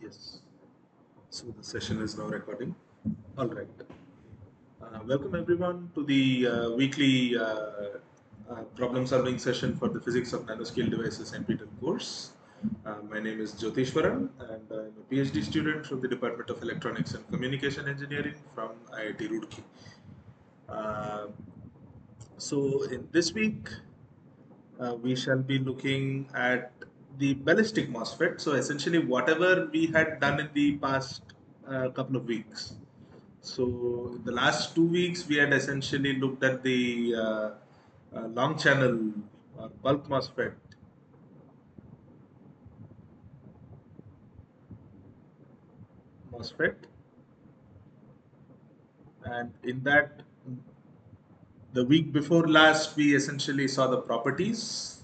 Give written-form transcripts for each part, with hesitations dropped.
Yes. So the session is now recording. All right. Welcome everyone to the weekly problem solving session for the Physics of Nanoscale Devices NPTEL course. My name is Jyotishwaran and I'm a PhD student from the Department of Electronics and Communication Engineering from IIT Roorkee. Uh, so in this week, we shall be looking at the ballistic MOSFET. So essentially whatever we had done in the past couple of weeks. So in the last 2 weeks, we had essentially looked at the long channel or bulk MOSFET, and in that, the week before last, we essentially saw the properties,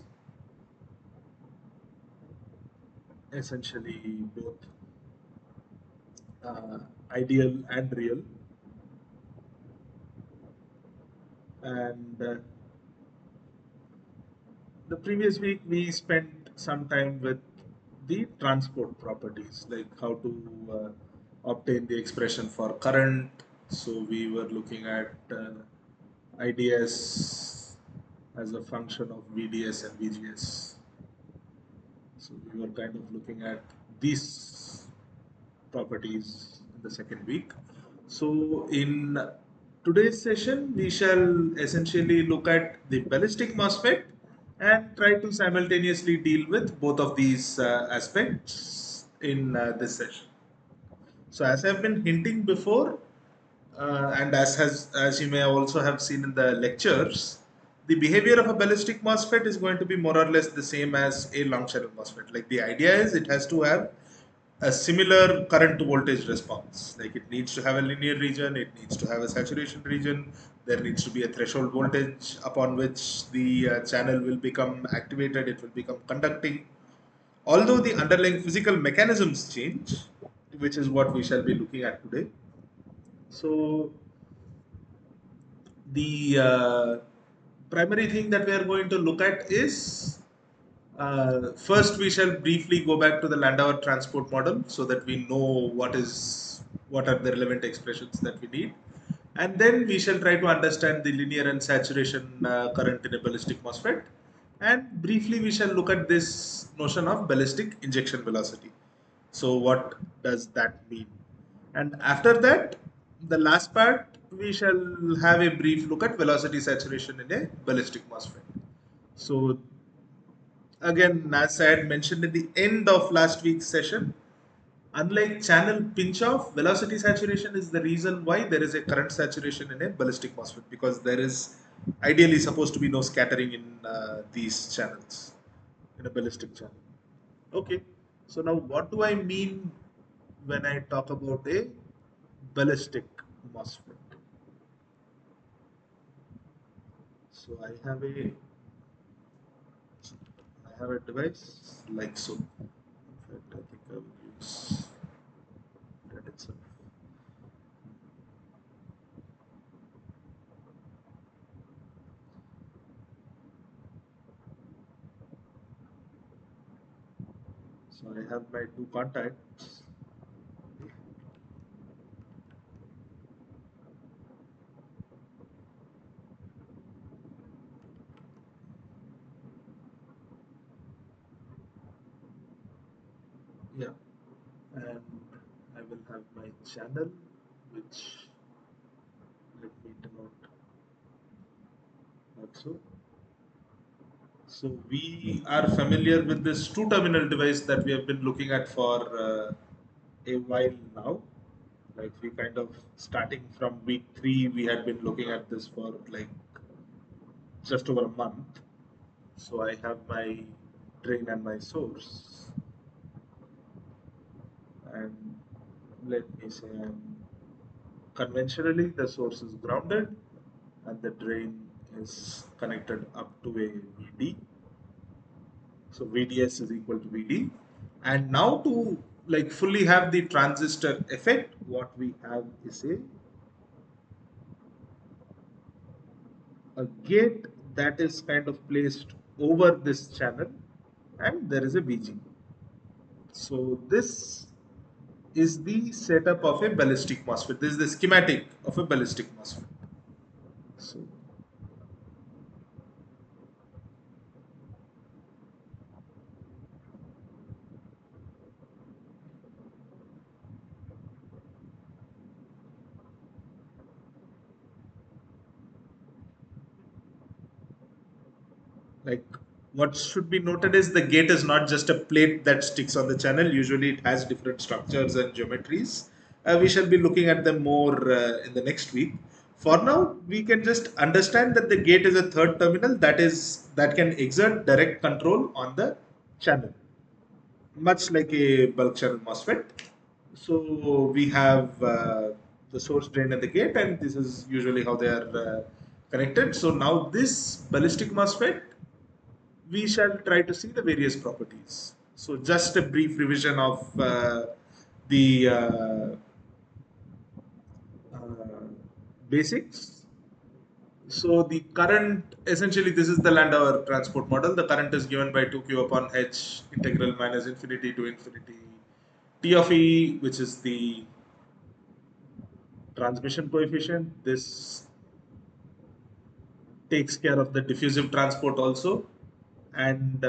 essentially both uh, ideal and real, and the previous week we spent some time with the transport properties, like how to obtain the expression for current. So we were looking at IDS as a function of VDS and VGS. So we were kind of looking at these properties in the second week. So in today's session, we shall essentially look at the ballistic MOSFET and try to simultaneously deal with both of these aspects in this session. So as I've been hinting before, and as you may also have seen in the lectures, the behavior of a ballistic MOSFET is going to be more or less the same as a long channel MOSFET. Like the idea is it has to have a similar current to voltage response. Like it needs to have a linear region, it needs to have a saturation region, there needs to be a threshold voltage upon which the channel will become activated, it will become conducting. Although the underlying physical mechanisms change, which is what we shall be looking at today. So the primary thing that we are going to look at is first we shall briefly go back to the Landauer transport model so that we know what are the relevant expressions that we need, and then we shall try to understand the linear and saturation current in a ballistic MOSFET, and briefly we shall look at this notion of ballistic injection velocity. So what does that mean? And after that, the last part, we shall have a brief look at velocity saturation in a ballistic MOSFET. So again, as I had mentioned at the end of last week's session, unlike channel pinch-off, velocity saturation is the reason why there is a current saturation in a ballistic MOSFET, because there is ideally supposed to be no scattering in these channels, in a ballistic channel. Okay, so now what do I mean when I talk about a ballistic MOSFET? So I have a device like so. In fact, I think I will use that itself. So I have my two contacts. Yeah, and I will have my channel, which let me denote also. So we are familiar with this two-terminal device that we have been looking at for a while now. Like we kind of starting from week 3, we had been looking at this for like just over a month. So I have my drain and my source, and let me say conventionally the source is grounded and the drain is connected up to a VD. So VDS is equal to VD. And now to like fully have the transistor effect, what we have is a gate that is kind of placed over this channel, and there is a VG. So this is the setup of a ballistic MOSFET. This is the schematic of a ballistic MOSFET. So, like what should be noted is the gate is not just a plate that sticks on the channel. Usually it has different structures and geometries. We shall be looking at them more in the next week. For now, we can just understand that the gate is a third terminal that can exert direct control on the channel, much like a bulk channel MOSFET. So we have the source, drain, and the gate, and this is usually how they are connected. So now this ballistic MOSFET, we shall try to see the various properties. So just a brief revision of the uh, basics. So the current, essentially this is the Landauer transport model. The current is given by 2q upon h integral minus infinity to infinity T of E, which is the transmission coefficient. This takes care of the diffusive transport also. And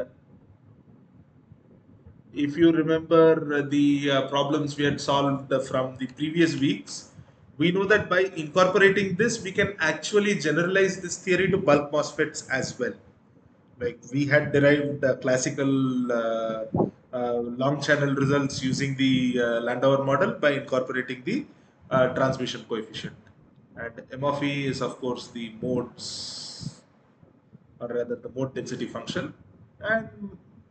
if you remember the problems we had solved from the previous weeks, we know that by incorporating this, we can actually generalize this theory to bulk MOSFETs as well. Like we had derived classical long channel results using the Landauer model by incorporating the transmission coefficient. And M of E is of course the modes, or rather the mode density function, and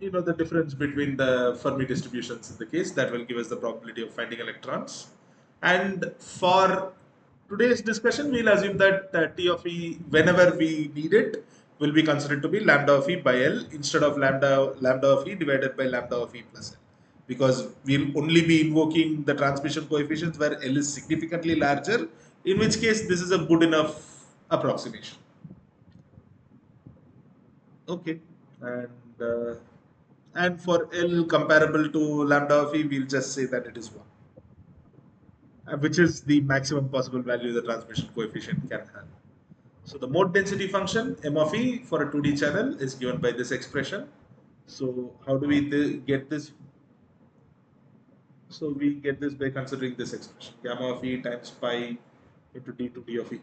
the difference between the Fermi distributions in the case that will give us the probability of finding electrons. And for today's discussion, we'll assume that T of E, whenever we need it, will be considered to be lambda of E by L instead of lambda of E divided by lambda of E plus L, because we'll only be invoking the transmission coefficients where L is significantly larger, in which case this is a good enough approximation. Okay, and for L comparable to lambda of E, we'll just say that it is 1, which is the maximum possible value the transmission coefficient can have. So the mode density function M of E for a 2D channel is given by this expression. So how do we get this? So we get this by considering this expression, gamma of E times pi into d to d of E.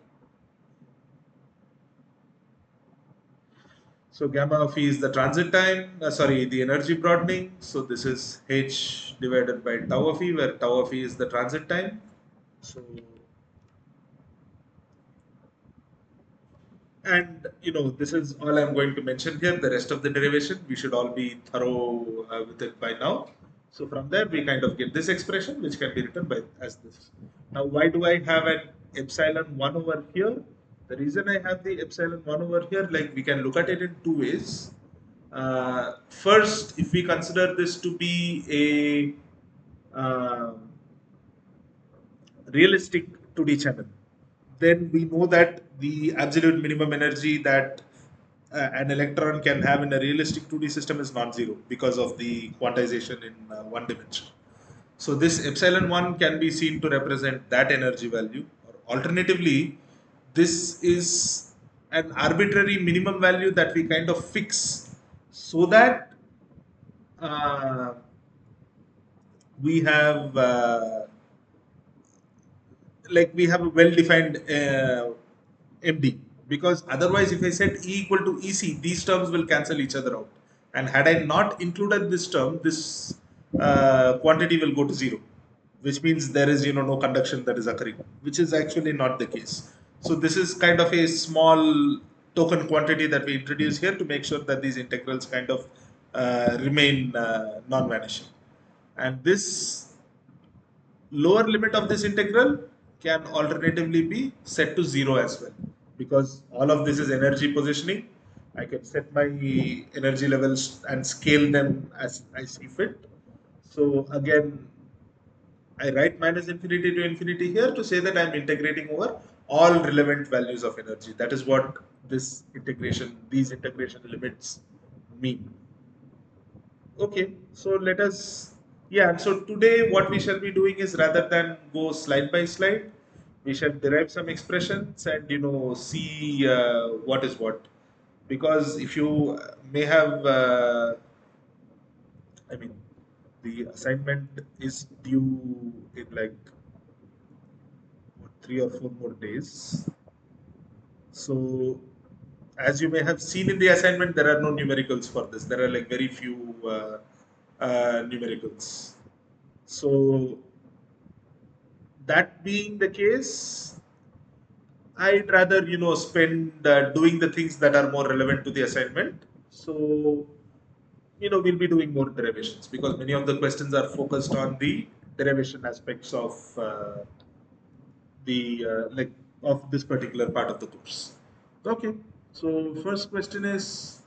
So gamma of E is the transit time, the energy broadening. So this is h divided by tau of E, where tau of E is the transit time. So, and this is all I'm going to mention here. The rest of the derivation, we should all be thorough with it by now. So from there, we kind of get this expression, which can be written by as this. Now, why do I have an epsilon 1 over here? The reason I have the epsilon 1 over here, like we can look at it in two ways. First, if we consider this to be a realistic 2D channel, then we know that the absolute minimum energy that an electron can have in a realistic 2D system is non-zero because of the quantization in one dimension. So this epsilon 1 can be seen to represent that energy value, or alternatively, this is an arbitrary minimum value that we kind of fix so that uh, we have we have a well-defined MD, because otherwise if I set E equal to EC, these terms will cancel each other out, and had I not included this term, this quantity will go to 0, which means there is no conduction that is occurring, which is actually not the case. So this is kind of a small token quantity that we introduce here to make sure that these integrals kind of remain non-vanishing, and this lower limit of this integral can alternatively be set to 0 as well, because all of this is energy positioning. I can set my energy levels and scale them as I see fit. So again, I write minus infinity to infinity here to say that I'm integrating over all relevant values of energy. That is what these integration limits mean. Okay, so let us Yeah, and so today what we shall be doing is, rather than go slide by slide, we shall derive some expressions and see what is what. Because if you may have, I mean, the assignment is due in like what, 3 or 4 more days. So as you may have seen in the assignment, there are no numericals for this. There are like very few numericals. So that being the case, I'd rather spend doing the things that are more relevant to the assignment. So we'll be doing more derivations because many of the questions are focused on the derivation aspects of the like of this particular part of the course. Okay, so first question is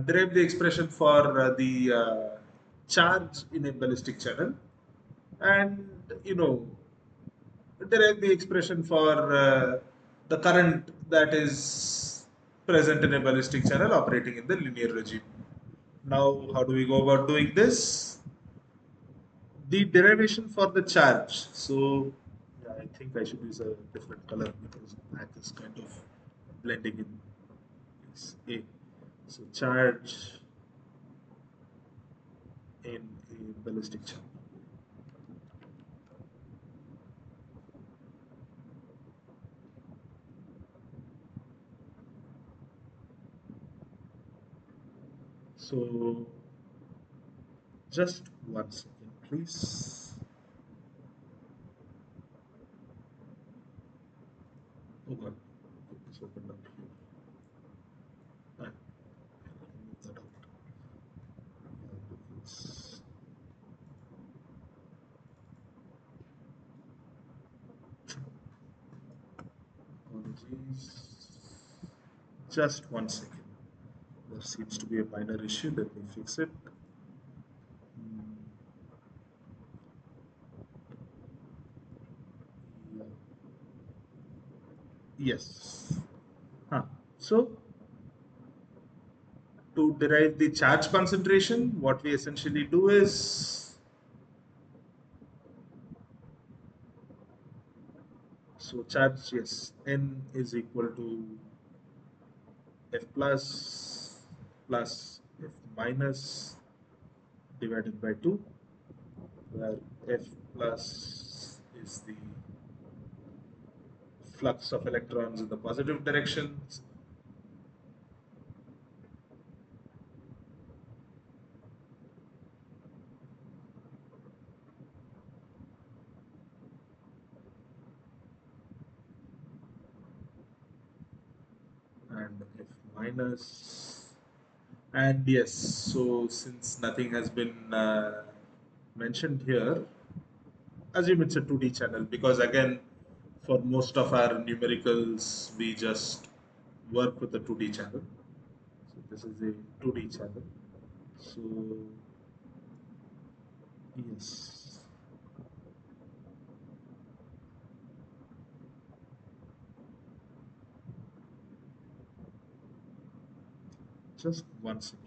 derive the expression for the charge in a ballistic channel, and derive the expression for the current that is present in a ballistic channel operating in the linear regime. Now, how do we go about doing this? The derivation for the charge. So, yeah, I think I should use a different color because black is kind of blending in. It's A. So, charge in a ballistic channel. So, just 1 second, please. Oh God, it's opened up here. Ah, move that out. It's apologies. Just 1 second. There seems to be a minor issue. Let me fix it. Mm, yeah. Yes. Huh. So, to derive the charge concentration, what we essentially do is, so charge, yes, N is equal to F plus F minus divided by 2, where F plus is the flux of electrons in the positive direction, and F minus. And yes, so since nothing has been mentioned here, assume it's a 2D channel because again, for most of our numericals, we just work with a 2D channel. So this is a 2D channel. So yes, just 1 second.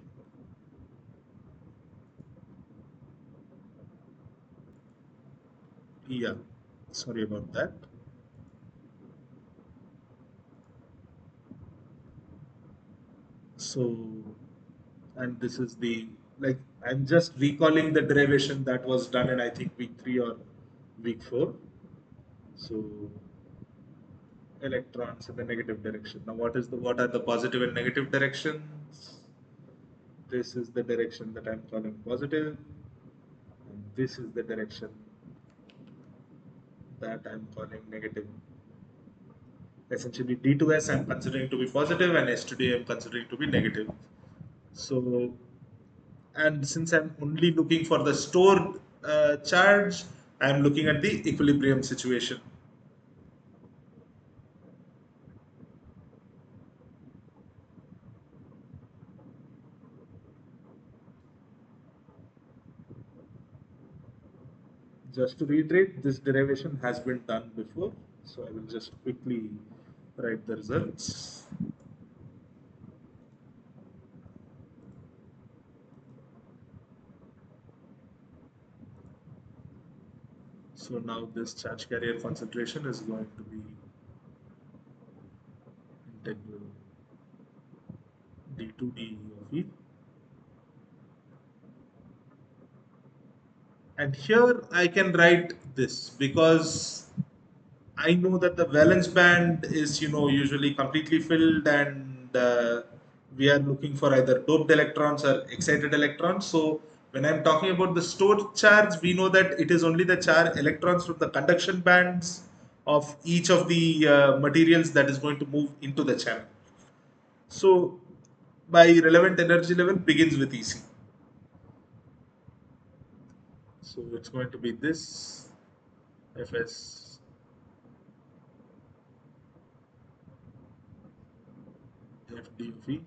Yeah, sorry about that. So, and this is the, like, I'm just recalling the derivation that was done in, I think, week 3 or week 4. So electrons in the negative direction. Now, what are the positive and negative directions? This is the direction that I'm calling positive, and this is the direction that I'm calling negative. Essentially, D2S I'm considering to be positive, and S2D I'm considering to be negative. So, and since I'm only looking for the stored charge, I'm looking at the equilibrium situation. Just to reiterate, this derivation has been done before, so I will just quickly write the results. So now this charge carrier concentration is going to be integral d to d of e. And here I can write this because I know that the valence band is, usually completely filled, and we are looking for either doped electrons or excited electrons. So when I'm talking about the stored charge, we know that it is only the charge electrons from the conduction bands of each of the materials that is going to move into the channel. So my relevant energy level begins with EC. So it's going to be this Fs FdV,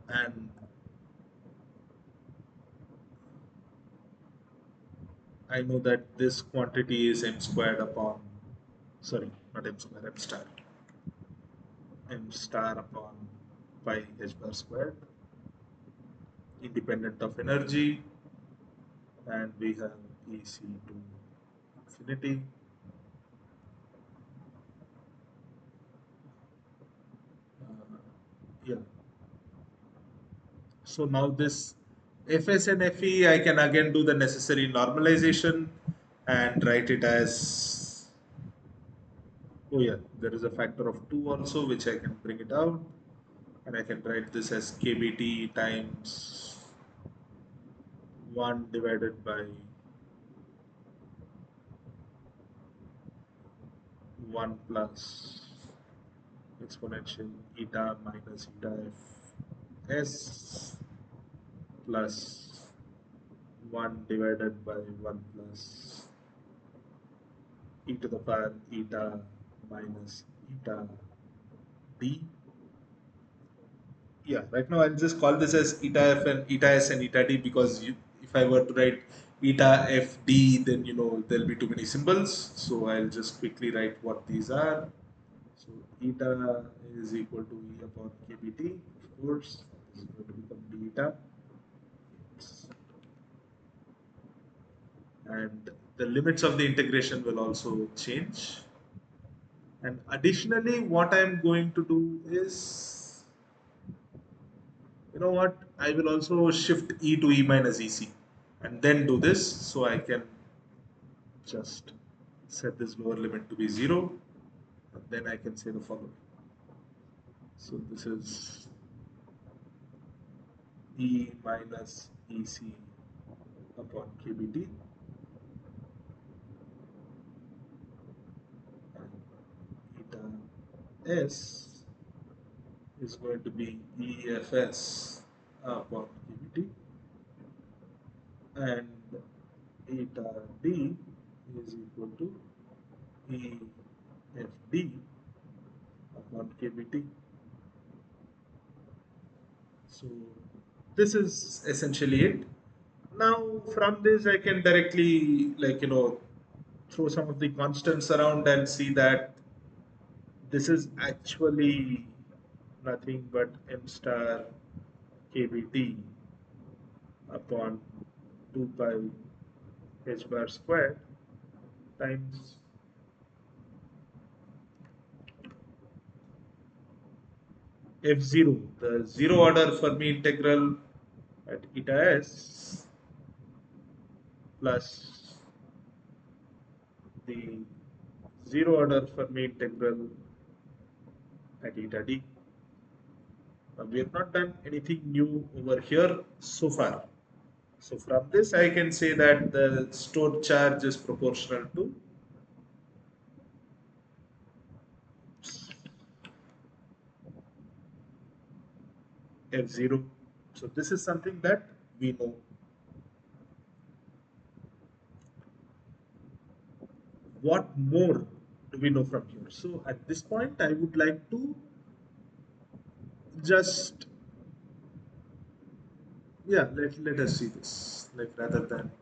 and I know that this quantity is m squared upon, sorry, not m squared, m star upon pi h bar squared, independent of energy, and we have EC to infinity. Yeah. So now this Fs and Fe, I can again do the necessary normalization and write it as, oh yeah, there is a factor of 2 also, which I can bring it out, and I can write this as kBt times 1 divided by 1 plus exponential eta minus eta f s plus 1 divided by 1 plus e to the power eta minus eta d. Yeah, right now I'll just call this as eta f and eta s and eta d, because if I were to write eta f d, then there'll be too many symbols. So I'll just quickly write what these are. So eta is equal to E upon kBt, of course. This is going to become d eta. And the limits of the integration will also change. And additionally, what I'm going to do is, I will also shift E to E minus EC and then do this. So I can just set this lower limit to be 0. And then I can say the following. So this is E minus EC upon kBt, and eta s is going to be EFS upon kBt, and eta d is equal to EFD upon kBt. So this is essentially it. Now from this I can directly, throw some of the constants around and see that this is actually nothing but m star kBt upon 2 pi h bar squared times f0, the zero order Fermi integral at eta s, plus the zero order Fermi integral at eta d. We have not done anything new over here so far. So from this I can say that the stored charge is proportional to F0. So this is something that we know. What more do we know from here? So at this point I would like to just, yeah, let us see this, rather than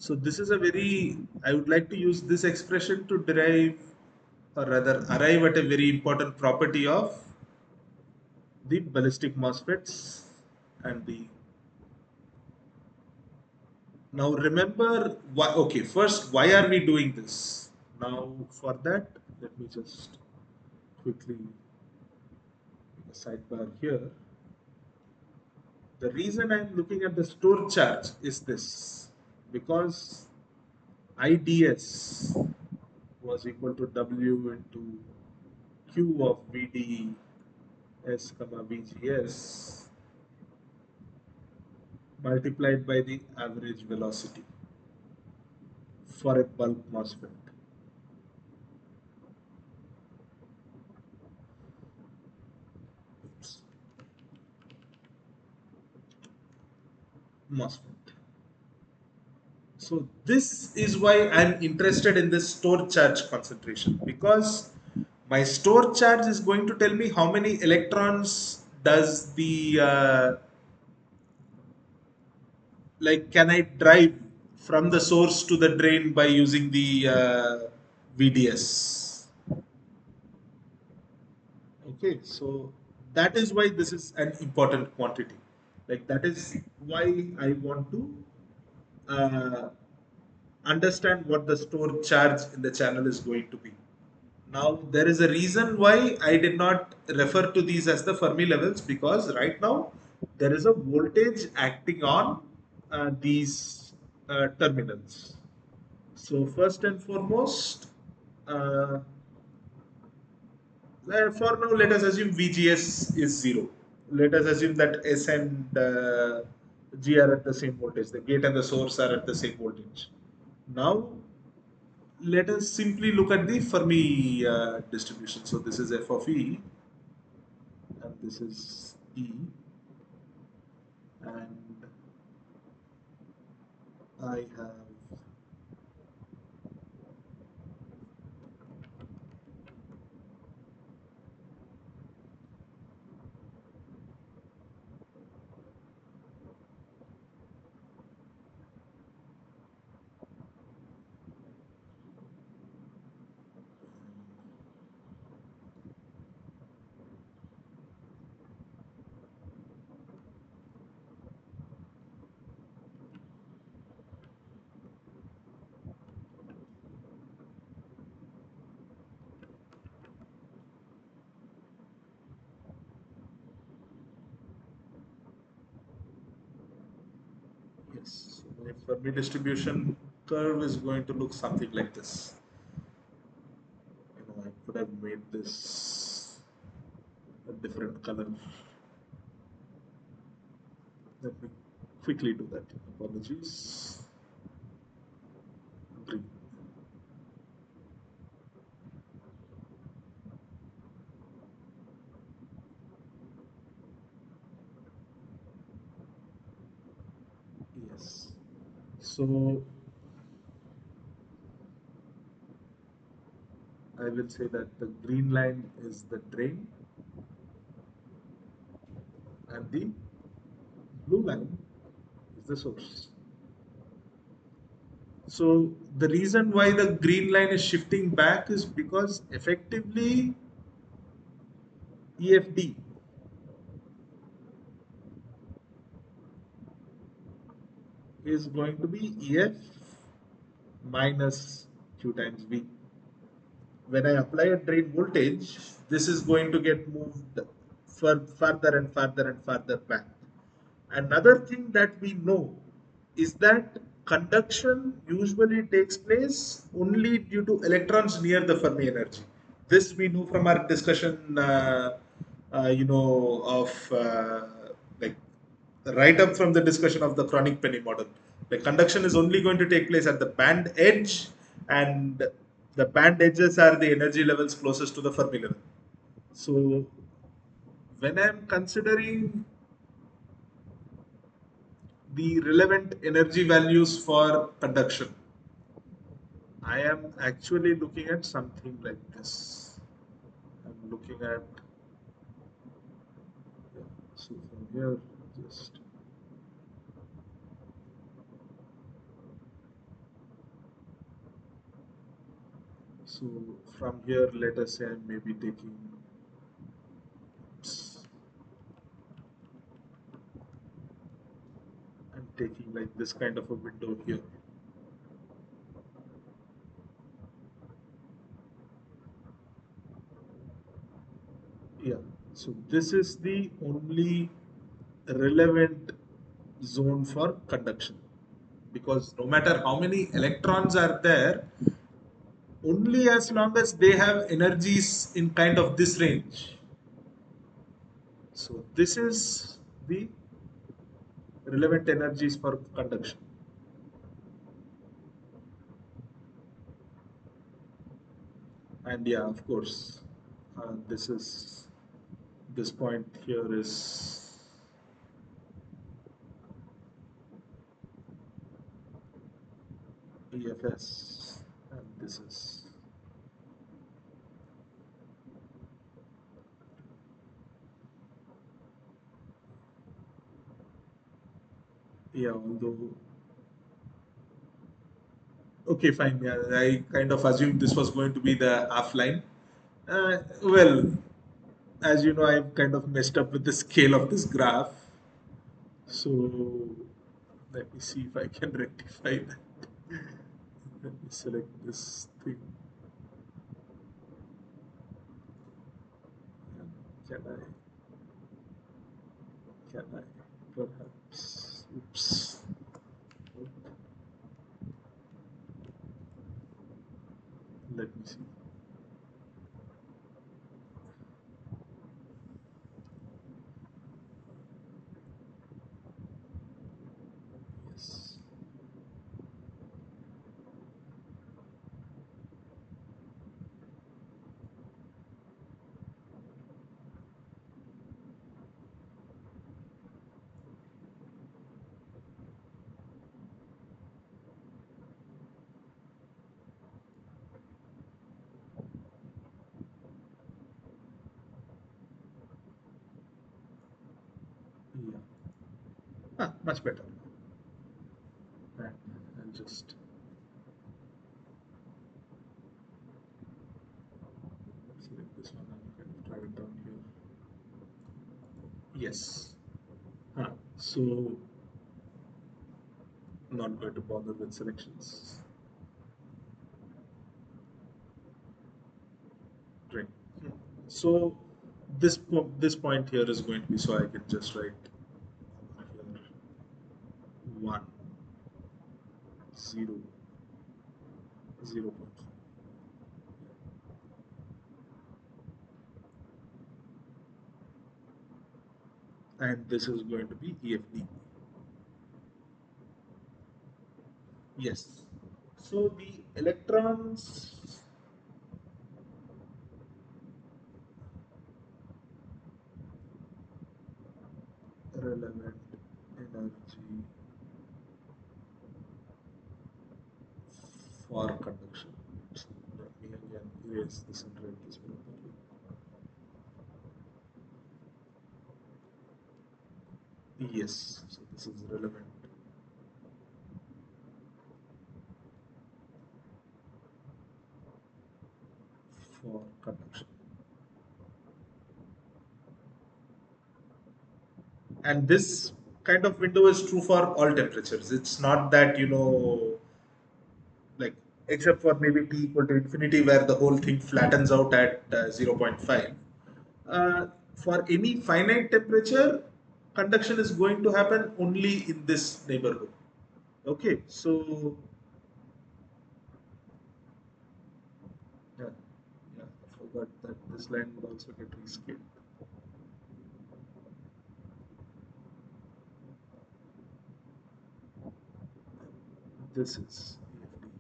So this is a very, I would like to use this expression to derive or rather arrive at a very important property of the ballistic MOSFETs and the. Now remember why, okay, first why are we doing this? Now for that, let me just quickly make a sidebar here. The reason I'm looking at the store charge is this, because IDS was equal to W into Q of VDS comma VGS multiplied by the average velocity for a bulk MOSFET. Oops. MOSFET. So this is why I'm interested in this store charge concentration, because my store charge is going to tell me how many electrons does the like can I drive from the source to the drain by using the VDS. Okay, so that is why this is an important quantity. Like that is why I want to uh, understand what the stored charge in the channel is going to be. Now, there is a reason why I did not refer to these as the Fermi levels, because right now there is a voltage acting on these terminals. So, first and foremost, uh, for now, let us assume VGS is 0. Let us assume that S and G are at the same voltage, the gate and the source are at the same voltage. Now, let us simply look at the Fermi distribution. So this is f of E and this is E, and I have, yes, so my Fermi distribution curve is going to look something like this. I could have made this a different color. Let me quickly do that. Apologies. Green. Yes. So I will say that the green line is the drain and the blue line is the source. So the reason why the green line is shifting back is because effectively EFD is going to be EF minus Q times V. When I apply a drain voltage, this is going to get moved further and further and further back. Another thing that we know is that conduction usually takes place only due to electrons near the Fermi energy. This we know from our discussion, of like right up from the discussion of the chronic penny model. The conduction is only going to take place at the band edge, and the band edges are the energy levels closest to the Fermi level. So when I'm considering the relevant energy values for conduction, I am actually looking at something like this. I'm looking at, so from here, just So from here, let us say I'm maybe taking, I'm taking like this kind of a window here. Yeah, so this is the only relevant zone for conduction, because no matter how many electrons are there, only as long as they have energies in kind of this range. So this is the relevant energies for conduction. And yeah, of course, this point here is EFS, and this is, yeah, although, okay, fine, yeah, I kind of assumed this was going to be the half line. Well, as you know, I've kind of messed up with the scale of this graph. So let me see if I can rectify that. Let me select this thing. And can I perhaps, oops. Let me see. Yes. Yeah. Ah, much better. And I'll just select this one and kind of drag it down here. Yes. So not going to bother with selections. Right. So this point here is going to be, so I can just write here 1, 0, 0.5. And this is going to be EFD. Yes. So the electrons, relevant energy for conduction. So let me again erase this and write this properly. Yes, so this is relevant for conduction. And this kind of window is true for all temperatures. It's not that, like, except for maybe t equal to infinity, where the whole thing flattens out at 0.5. Uh, for any finite temperature, conduction is going to happen only in this neighborhood. Okay, so yeah, yeah, I forgot that this line would also get rescaled. This is EFD.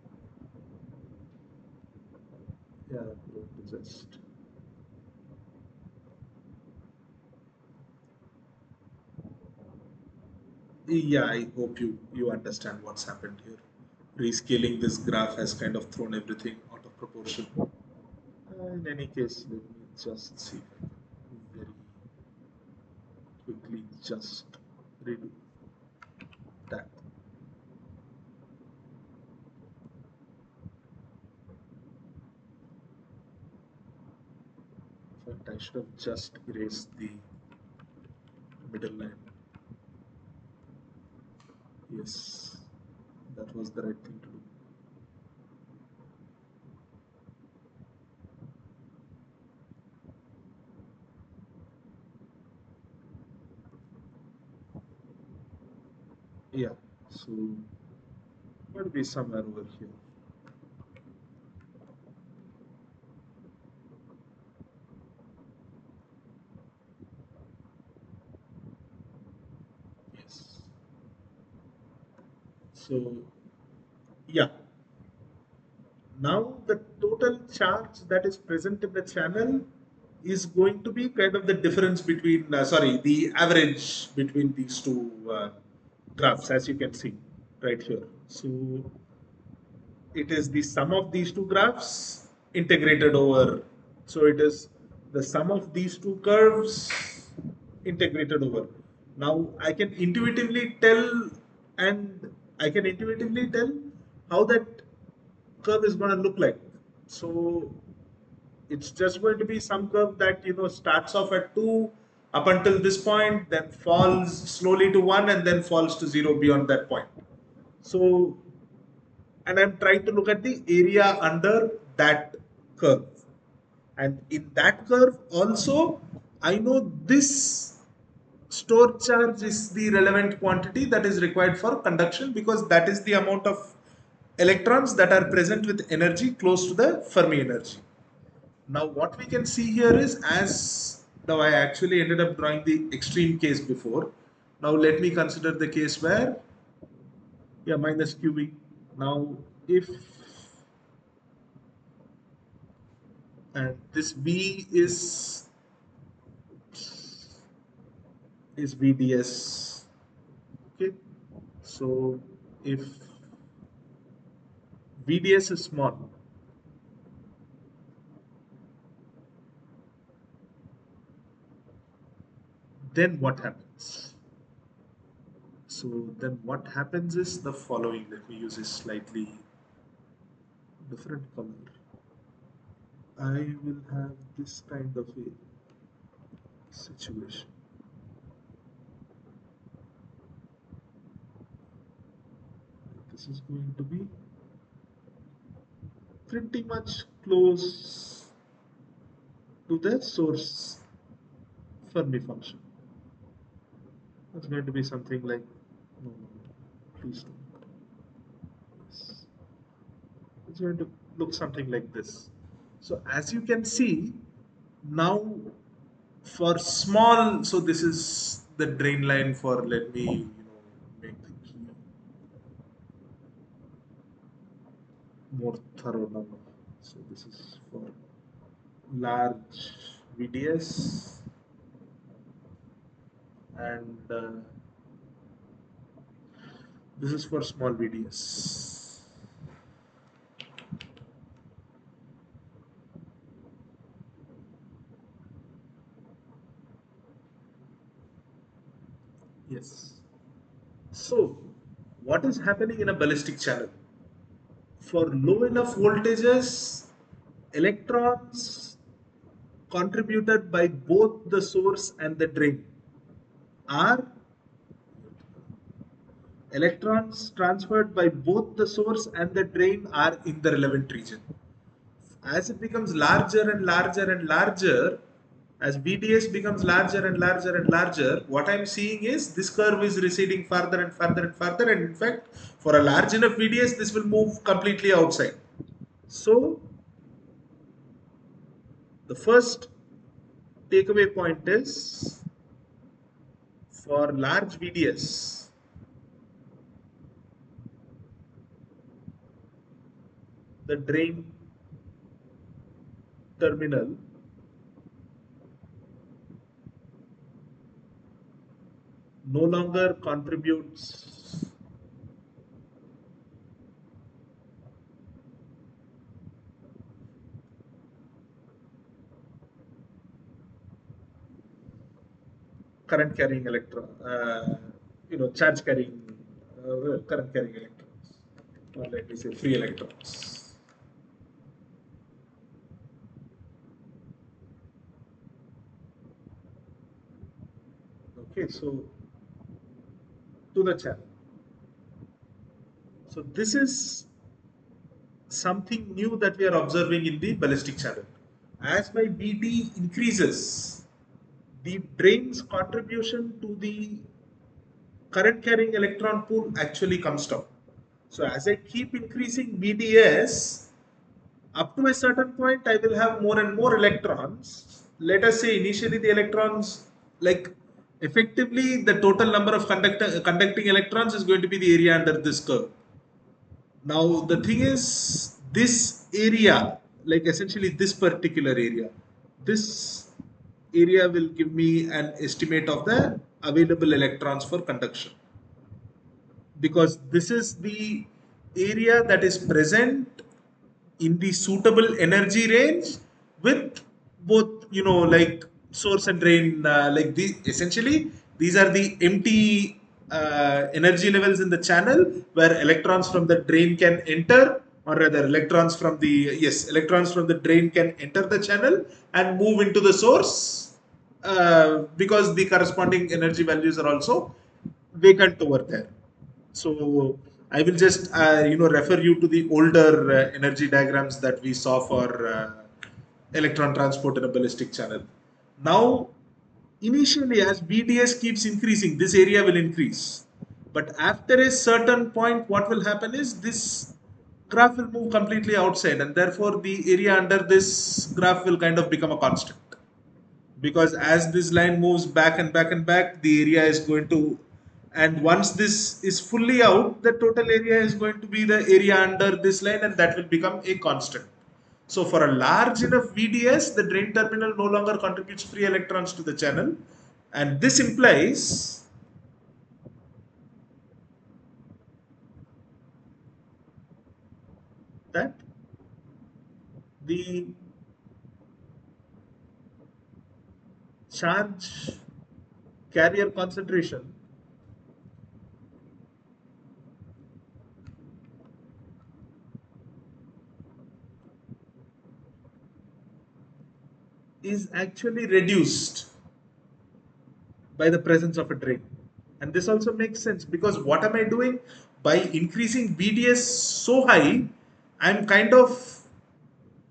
Yeah, I'm going to just. Yeah, I hope you understand what's happened here. Rescaling this graph has kind of thrown everything out of proportion. In any case, let me just see if I can very quickly just redo that. But I should have just erased the middle line. Yes, that was the right thing to do. Yeah, so it would be somewhere over here. Yes. So, yeah. Now the total charge that is present in the channel is going to be kind of the difference between, the average between these two graphs, as you can see right here. So it is the sum of these two graphs integrated over. So it is the sum of these two curves integrated over. Now I can intuitively tell, and I can intuitively tell how that curve is going to look like. So it's just going to be some curve that starts off at 2 up until this point, then falls slowly to 1, and then falls to 0 beyond that point. So, and I'm trying to look at the area under that curve. And in that curve also, I know this stored charge is the relevant quantity that is required for conduction, because that is the amount of electrons that are present with energy close to the Fermi energy. Now what we can see here is, as now I actually ended up drawing the extreme case before. Now let me consider the case where, yeah, minus QV. Now if, and this V is VDS. Okay, so if VDS is small, then what happens? So then what happens is the following. Let me use a slightly different color. I will have this kind of a situation. This is going to be pretty much close to the source Fermi function. It's going to be something like, no, please don't. Yes. It's going to look something like this. So as you can see, now for small, so this is the drain line for, let me make the key more thorough now. So this is for large VDS, and this is for small VDS. Yes. So, what is happening in a ballistic channel? For low enough voltages, electrons contributed by both the source and the drain are electrons transferred by both the source and the drain are in the relevant region. As it becomes larger and larger and larger, as VDS becomes larger and larger and larger, what I'm seeing is this curve is receding further and further and further, and in fact, for a large enough VDS, this will move completely outside. So, the first takeaway point is, for large VDS, the drain terminal no longer contributes current carrying electron, charge carrying, current carrying electrons, or let me say free electrons. Okay, so to the channel. So this is something new that we are observing in the ballistic channel. As my BT increases, the drain's contribution to the current carrying electron pool actually comes down. So as I keep increasing BDS, up to a certain point, I will have more and more electrons. Let us say initially the electrons, like effectively the total number of conducting electrons is going to be the area under this curve. Now the thing is, this area, like essentially this particular area, this area will give me an estimate of the available electrons for conduction, because this is the area that is present in the suitable energy range with both, like source and drain, like essentially these are the empty energy levels in the channel where electrons from the drain can enter, or rather electrons from the drain can enter the channel and move into the source, because the corresponding energy values are also vacant over there. So I will just refer you to the older energy diagrams that we saw for electron transport in a ballistic channel. Now, initially, as BDS keeps increasing, this area will increase. But after a certain point, what will happen is this graph will move completely outside, and therefore the area under this graph will kind of become a constant, because as this line moves back and back and back, the area is going to, and once this is fully out, the total area is going to be the area under this line, and that will become a constant. So for a large enough VDS, the drain terminal no longer contributes free electrons to the channel, and this implies that the charge carrier concentration is actually reduced by the presence of a drain. And this also makes sense, because what am I doing? By increasing BDS so high, I'm kind of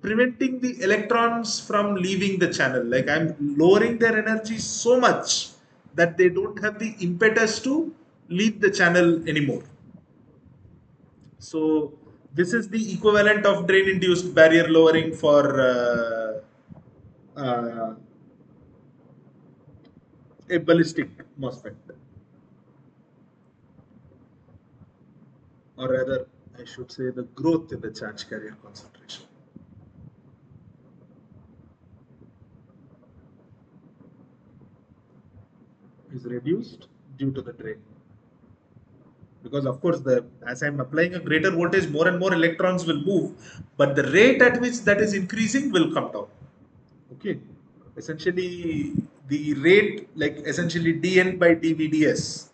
preventing the electrons from leaving the channel. Like I'm lowering their energy so much that they don't have the impetus to leave the channel anymore. So this is the equivalent of drain induced barrier lowering for a ballistic MOSFET. Or rather, I should say the growth in the charge carrier concentration is reduced due to the drain. Because of course, as I'm applying a greater voltage, more and more electrons will move, but the rate at which that is increasing will come down. Okay, essentially the rate, like essentially dN by dVds,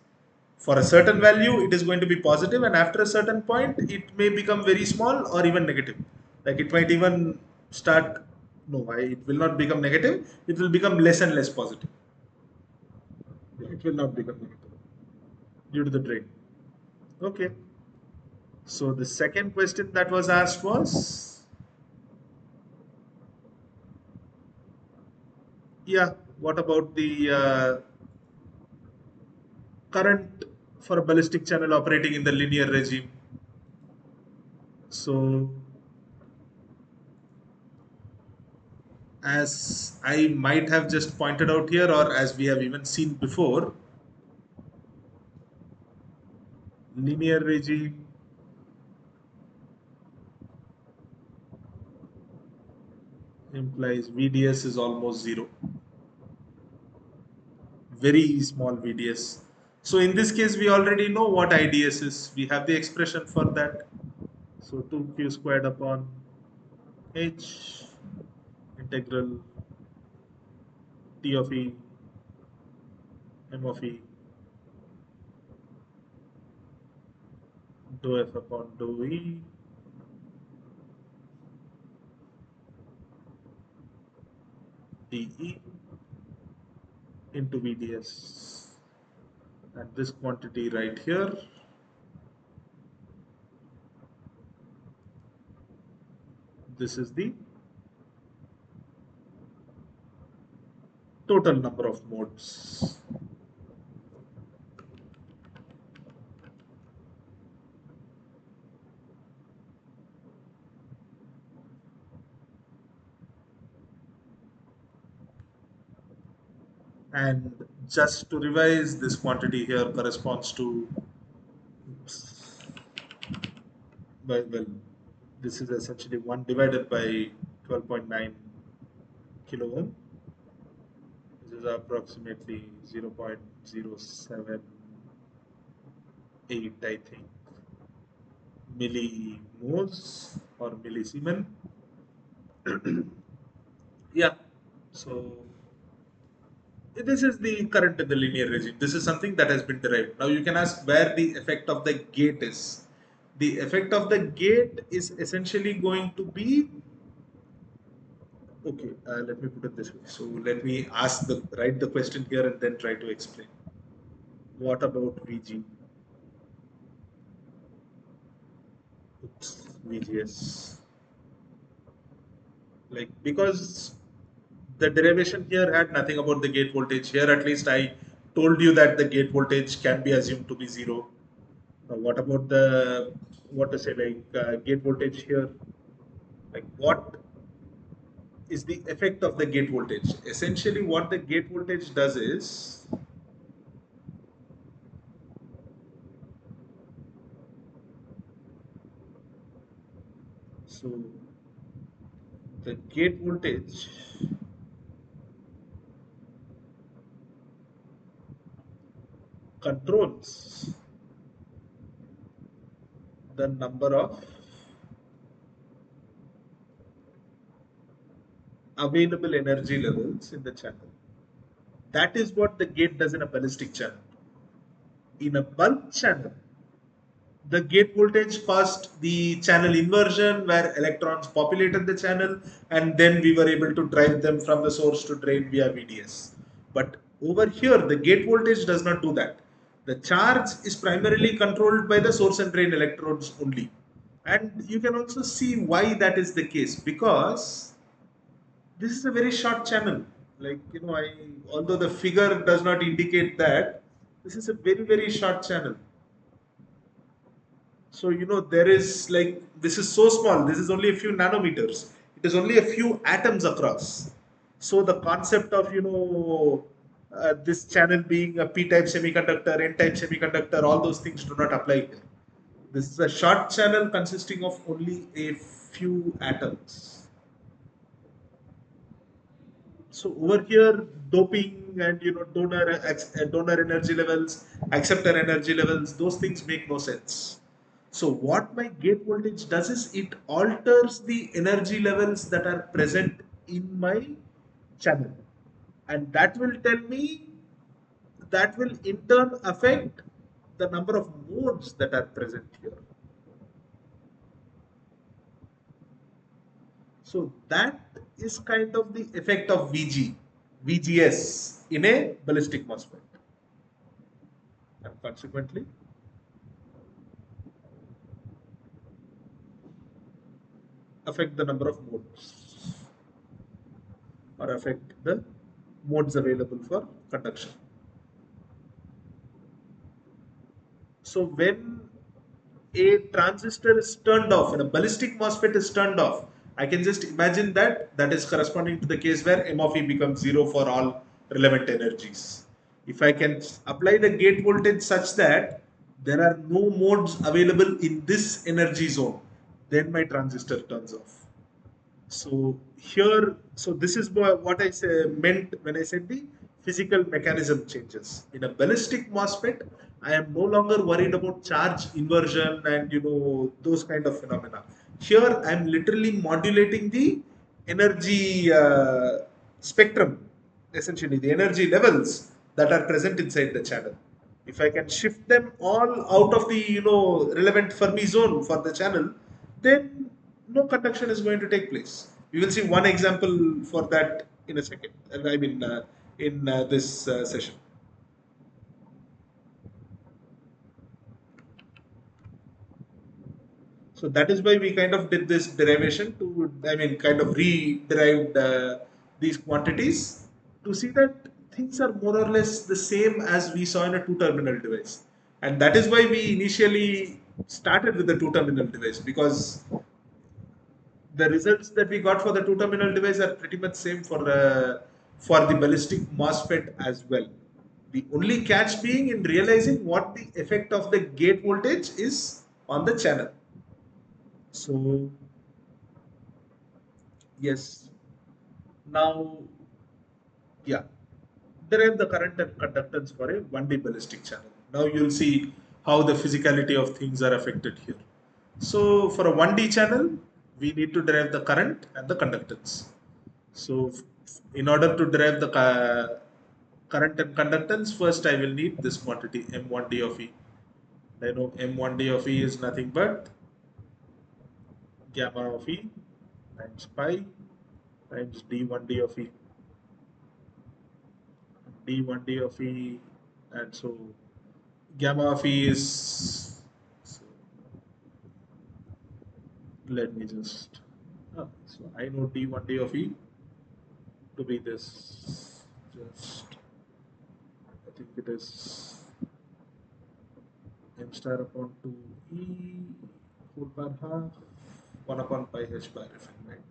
for a certain value it is going to be positive, and after a certain point it may become very small or even negative. Like it might even start, no, it will not become negative, it will become less and less positive. It will not become negative due to the drain. Okay, so the second question that was asked was, yeah, what about the current for a ballistic channel operating in the linear regime? So as I might have just pointed out here, or as we have even seen before, linear regime implies VDS is almost zero, very small VDS. So in this case, we already know what IDS is. We have the expression for that. So 2q squared upon h integral T of E, M of E, dou F upon dou E, dE into VDS. and this quantity right here, this is the total number of modes. And just to revise, this quantity here corresponds to, oops, well, this is essentially 1 divided by 12.9 kilo ohm. This is approximately 0.078, I think, millimos or millisiemens. Yeah, so this is the current in the linear regime. This is something that has been derived. Now you can ask where the effect of the gate is. The effect of the gate is essentially going to be, okay, let me put it this way. So let me write the question here and then try to explain. What about VG? Oops, VGS. Like, because the derivation here had nothing about the gate voltage. Here at least I told you that the gate voltage can be assumed to be zero. What about the, what to say, like gate voltage here? Like, what is the effect of the gate voltage? Essentially, what the gate voltage does is, so the gate voltage controls the number of available energy levels in the channel. That is what the gate does in a ballistic channel. In a bulk channel, the gate voltage caused the channel inversion where electrons populated the channel, and then we were able to drive them from the source to drain via VDS. But over here, the gate voltage does not do that. The charge is primarily controlled by the source and drain electrodes only. And you can also see why that is the case, because this is a very short channel. Like, although the figure does not indicate that, this is a very, very short channel. So, there is, like, this is so small, this is only a few nanometers. It is only a few atoms across. So, the concept of, this channel being a P-type semiconductor, N-type semiconductor, all those things do not apply here. This is a short channel consisting of only a few atoms. So over here, doping and donor energy levels, acceptor energy levels, those things make no sense. So what my gate voltage does is it alters the energy levels that are present in my channel, and that will tell me, that will in turn affect the number of modes that are present here. So that is kind of the effect of VGS in a ballistic MOSFET. And consequently, affect the number of modes or affect the modes available for conduction. So when a transistor is turned off and a ballistic MOSFET is turned off, I can just imagine that that is corresponding to the case where M of E becomes zero for all relevant energies. If I can apply the gate voltage such that there are no modes available in this energy zone, then my transistor turns off. So here, so this is what I meant when I said the physical mechanism changes. In a ballistic MOSFET, I am no longer worried about charge inversion and those kind of phenomena. Here, I am literally modulating the energy spectrum, essentially the energy levels that are present inside the channel. If I can shift them all out of the relevant Fermi zone for the channel, then no conduction is going to take place. We will see one example for that in a second. I mean, in this session. So that is why we kind of did this derivation to, I mean, kind of re-derived these quantities to see that things are more or less the same as we saw in a two-terminal device. And that is why we initially started with the two-terminal device, because the results that we got for the two-terminal device are pretty much same for the ballistic MOSFET as well. The only catch being in realizing what the effect of the gate voltage is on the channel. So yes, now yeah, derive the current and conductance for a 1D ballistic channel. Now you'll see how the physicality of things are affected here. So for a 1D channel, we need to derive the current and the conductance. So in order to derive the current and conductance, first I will need this quantity M1D of E. I know M1D of E is nothing but gamma of E times pi times D1D of E. D1D of E, and so gamma of E is, so let me just, so I know D1D of E to be this, just, I think it is m star upon 2 E whole bar half 1 upon pi h bar, if I'm right.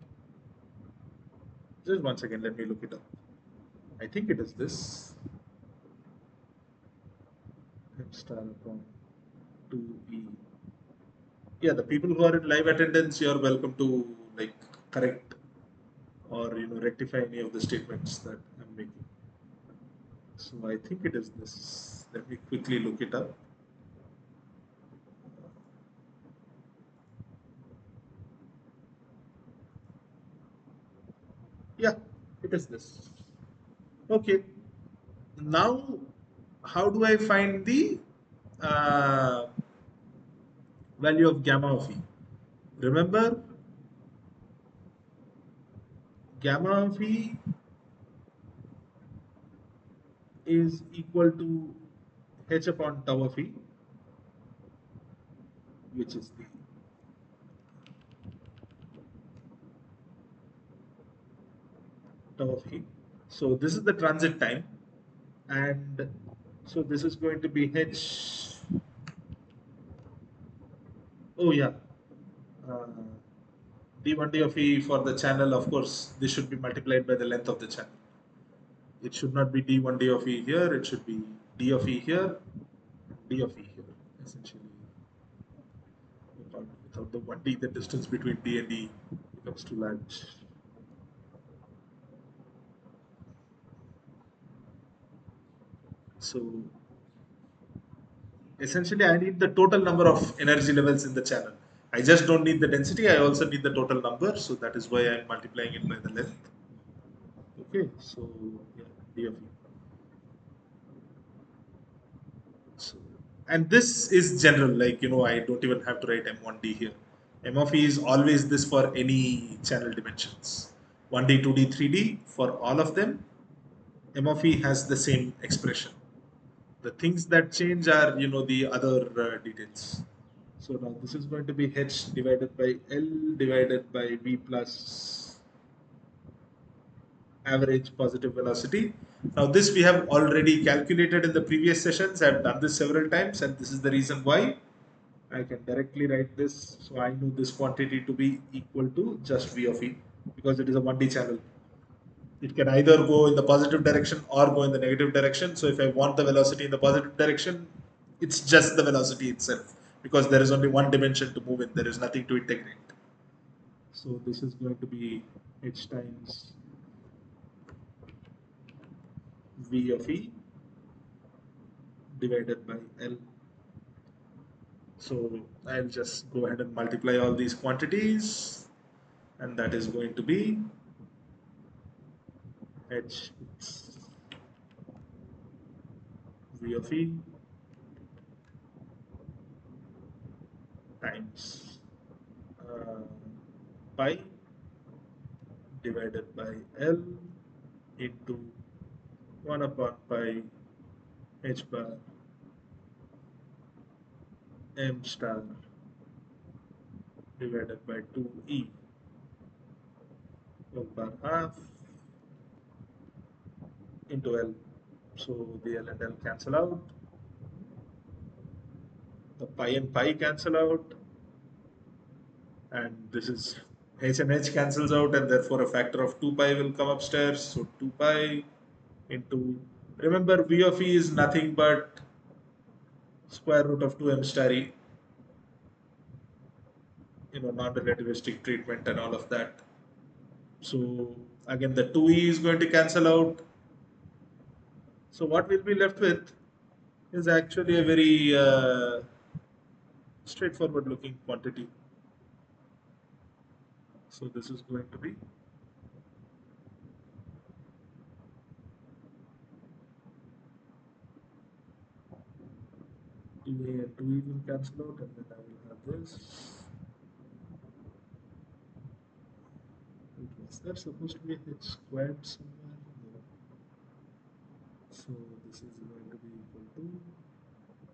Just one second, let me look it up. I think it is this m star upon 2 E. Yeah, the people who are in live attendance, you are welcome to like correct or rectify any of the statements that I'm making. So I think it is this. Let me quickly look it up. Yeah, it is this. Okay. Now, how do I find the uh, value of gamma of E? Remember, gamma of E is equal to h upon tau of E, which is the tau of E. So this is the transit time, and so this is going to be h. Oh yeah, uh, d1d of E for the channel. Of course, this should be multiplied by the length of the channel. It should not be d1d of E here. It should be d of E here, d of E here. Essentially, without the 1d, the distance between d and e becomes too large. So essentially, I need the total number of energy levels in the channel. I just don't need the density. I also need the total number. So that is why I'm multiplying it by the length. Okay, so yeah, d of E. So, and this is general, like, I don't even have to write M1D here. M of E is always this for any channel dimensions. 1D, 2D, 3D, for all of them, M of E has the same expression. The things that change are, the other details. So now this is going to be H divided by L divided by V plus average positive velocity. Now this we have already calculated in the previous sessions. I've done this several times, and this is the reason why I can directly write this. So I know this quantity to be equal to just V of E, because it is a 1D channel. It can either go in the positive direction or go in the negative direction. So if I want the velocity in the positive direction, it's just the velocity itself, because there is only one dimension to move in. There is nothing to integrate. So this is going to be h times V of E divided by L. So I'll just go ahead and multiply all these quantities, and that is going to be h V of E times pi divided by L into 1 upon pi h bar m star divided by 2e whole power half into L. So the L and L cancel out. The pi and pi cancel out. And this is h and h cancels out, and therefore a factor of 2 pi will come upstairs. So 2 pi into, remember v of e is nothing but square root of 2m star e, non-relativistic treatment and all of that. So again the 2e is going to cancel out. So what we'll be left with is actually a very straightforward looking quantity. So this is going to be 2a and 2e will cancel out, and then I will have this. Was there supposed to be a h squared somewhere? No. So this is going to be equal to,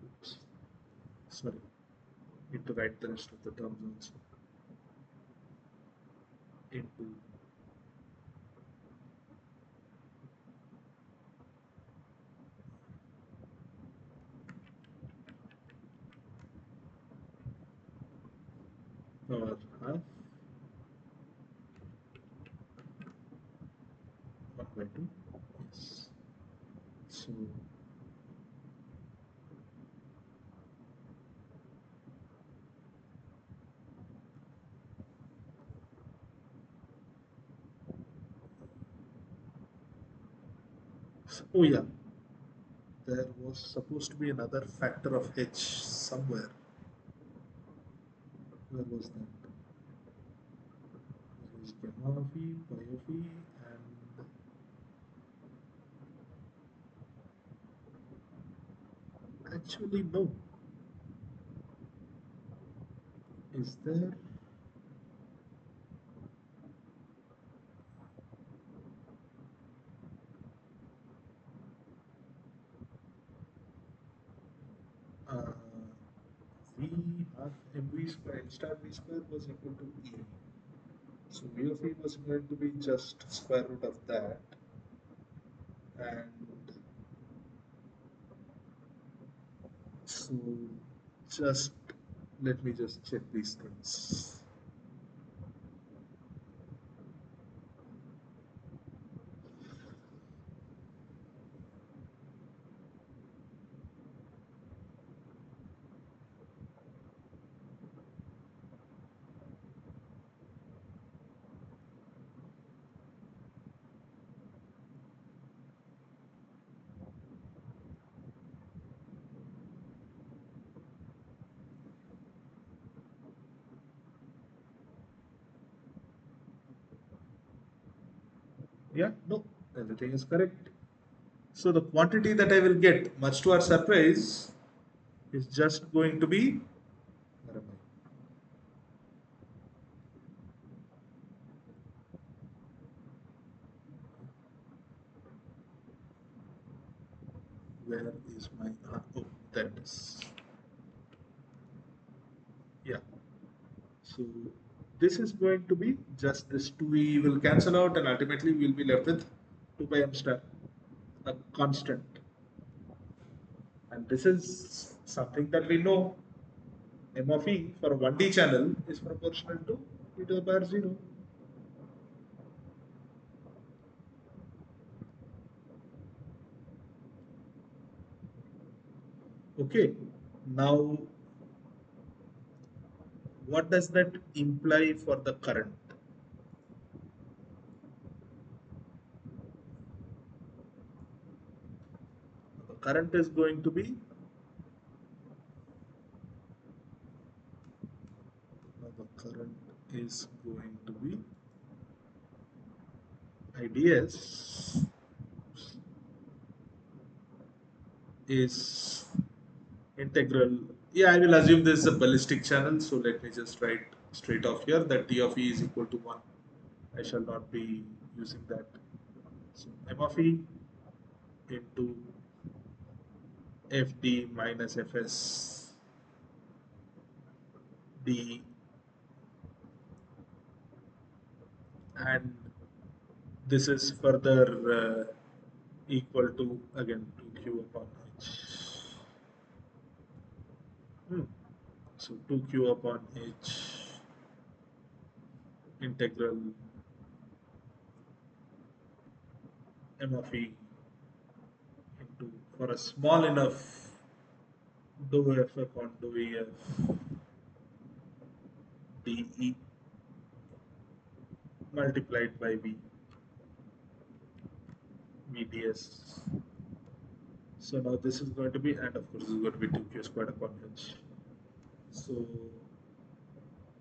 oops, sorry, need to write the rest of the terms also, into power half 1 by 2. Yes. Oh yeah, there was supposed to be another factor of h somewhere. Where was that? There is gamma of e, pi of e, and actually no. Is there? Uh, v half mv square m star v square was equal to e. So v of e was going to be just square root of that, and so just let me just check these things. Yeah, no, everything is correct. So the quantity that I will get, much to our surprise, is just going to be, where am I? Where is my, oh, that is, yeah. So this is going to be just this 2e will cancel out, and ultimately we'll be left with 2 by m star, a constant. And this is something that we know, m of e for a 1D channel is proportional to e to the power 0. Okay, now what does that imply for the current? The current is going to be, IDS is integral. Yeah, I will assume this is a ballistic channel, so let me just write straight off here that d of e is equal to 1. I shall not be using that. So m of e into fd minus fs d and this is further equal to again 2q upon h. So 2q upon h integral m of e into, for a small enough dou f upon dou ef dE multiplied by v vds. So now this is going to be, and of course this is going to be 2q squared upon h. So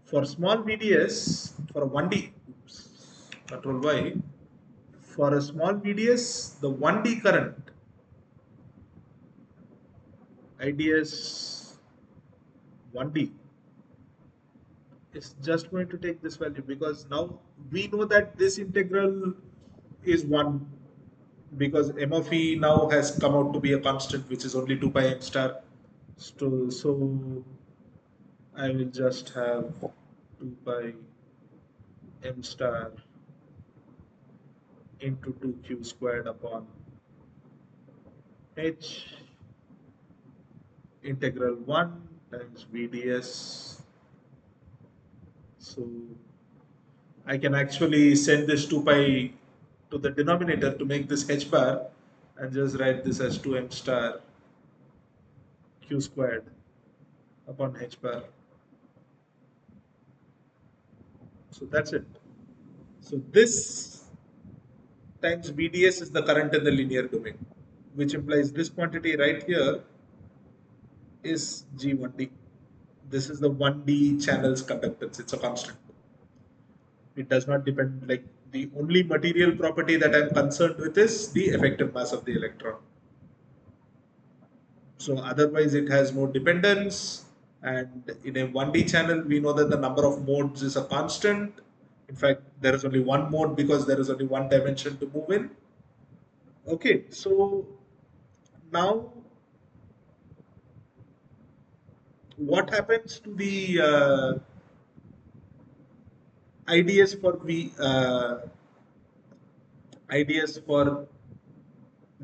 for small VDS, for a 1D, control Y, for a small VDS, the 1D current, IDS 1D, is just going to take this value, because now we know that this integral is 1, because m of e now has come out to be a constant, which is only 2 pi m star. So I will just have 2 pi m star into 2q squared upon h integral 1 times VDS. So I can actually send this 2 pi to the denominator to make this h bar, and just write this as 2m star q squared upon h bar. So that's it. So this times VDS is the current in the linear domain, which implies this quantity right here is G1D. This is the 1D channel's conductance. It's a constant. It does not depend, like the only material property that I'm concerned with is the effective mass of the electron. So otherwise it has no dependence, and in a 1D channel we know that the number of modes is a constant. In fact, there is only one mode because there is only one dimension to move in. Okay, so now what happens to the IDS for IDS for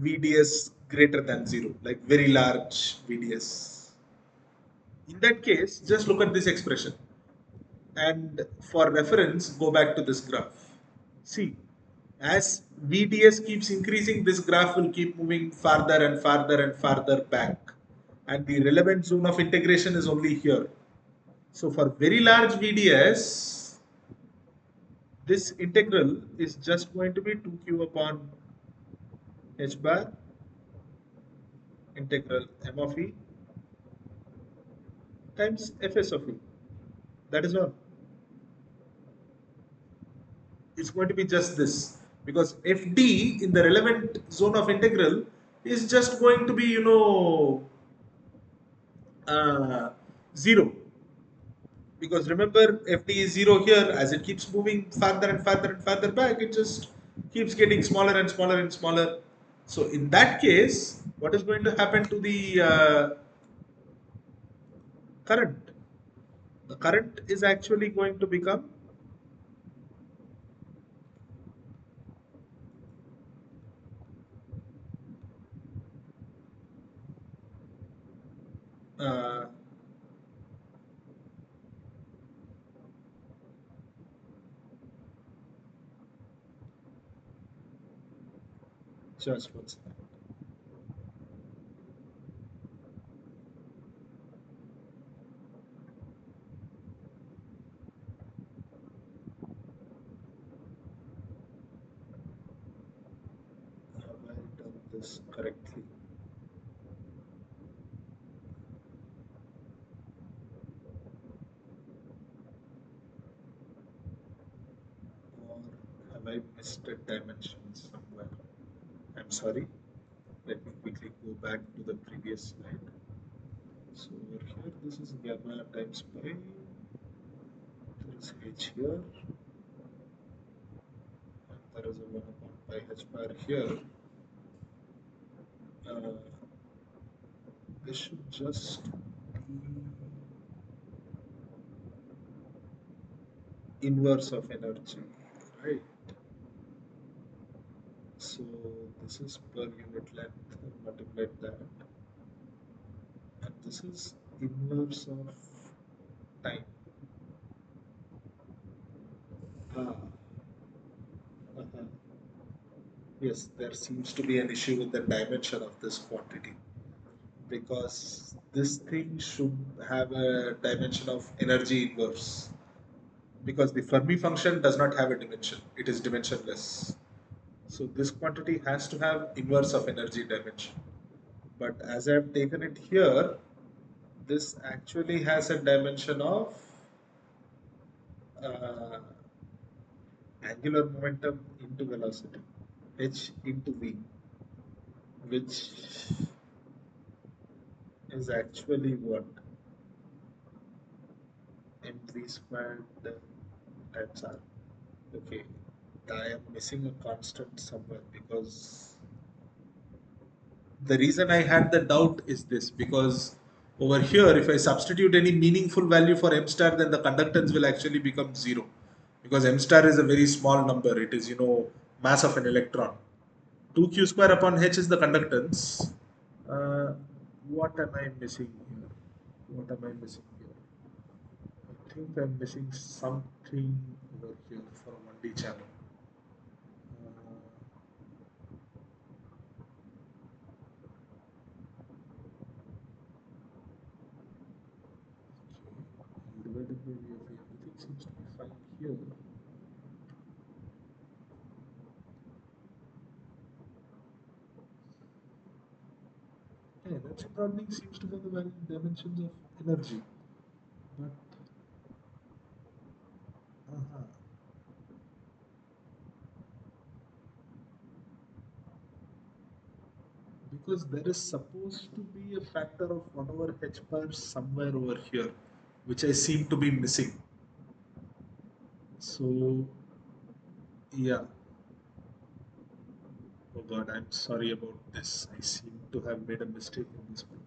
VDS greater than 0, like very large VDS? In that case, just look at this expression, and for reference, go back to this graph. See, as VDS keeps increasing, this graph will keep moving farther and farther and farther back, and the relevant zone of integration is only here. So for very large VDS, this integral is just going to be 2q upon h bar integral m of e times fs of e. That is all. It's going to be just this, because fd in the relevant zone of integral is just going to be, 0, because remember fd is 0 here. As it keeps moving farther and farther and farther back, it just keeps getting smaller and smaller and smaller. So in that case, what is going to happen to the current? The current is actually going to become uh, just what's that? Have I done this correctly? Or have I missed a dimension somewhere? I'm sorry. Let me quickly go back to the previous slide. So over here, this is gamma times pi. There is h here. And there is a 1 upon pi h bar here. Uh, this should just be inverse of energy. Right. So this is per unit length, multiplied that, and this is inverse of time. Ah, uh-huh. Yes, there seems to be an issue with the dimension of this quantity because this thing should have a dimension of energy inverse because the Fermi function does not have a dimension, it is dimensionless. So this quantity has to have inverse of energy dimension. But as I have taken it here, this actually has a dimension of uh, angular momentum into velocity, h into v, which is actually what mv squared times r. Okay, I am missing a constant somewhere because the reason I had the doubt is this because over here, if I substitute any meaningful value for m star, then the conductance will actually become zero because m star is a very small number. It is, mass of an electron. 2q square upon h is the conductance. Uh, what am I missing here? What am I missing here? I think I'm missing something over here for a 1D channel. Divided by V of A. Everything seems to be fine here. Yeah, energy broadening seems to have the valid dimensions of energy, but uh because there is supposed to be a factor of 1 over h bar somewhere over here, which I seem to be missing. So, yeah. Oh God, I'm sorry about this. I seem to have made a mistake in this problem.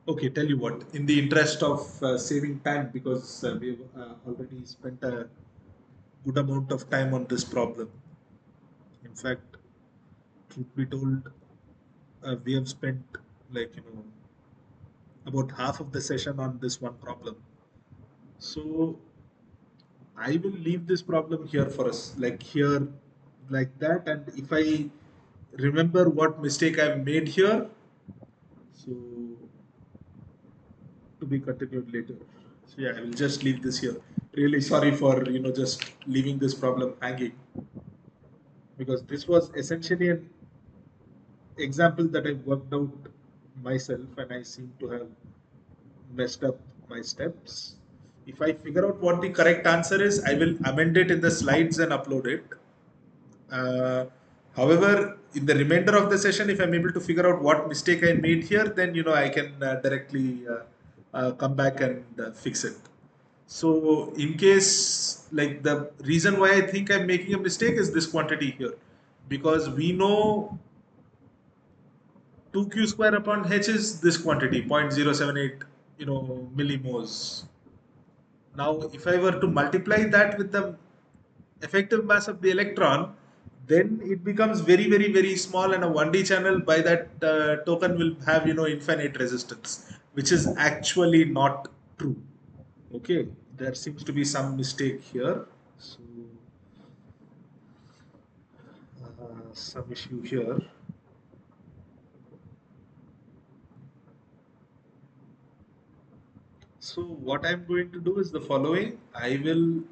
Okay, tell you what, in the interest of saving time, because we've already spent a good amount of time on this problem. In fact, truth be told, we have spent like, about half of the session on this one problem. So I will leave this problem here for us, like here, like that. And if I remember what mistake I've made here, so to be continued later. So yeah, I will just leave this here. Really sorry for just leaving this problem hanging because this was essentially an example that I worked out myself and I seem to have messed up my steps. If I figure out what the correct answer is, I will amend it in the slides and upload it. Uh, However, in the remainder of the session, if I'm able to figure out what mistake I made here, then I can directly come back and fix it. So, in case like the reason why I think I'm making a mistake is this quantity here, because we know 2q square upon h is this quantity 0.078 millimoles. Now, if I were to multiply that with the effective mass of the electron, then it becomes very, very, very small, and a 1D channel by that token will have infinite resistance, which is actually not true. Okay, there seems to be some mistake here. So, some issue here. So what I'm going to do is the following. I will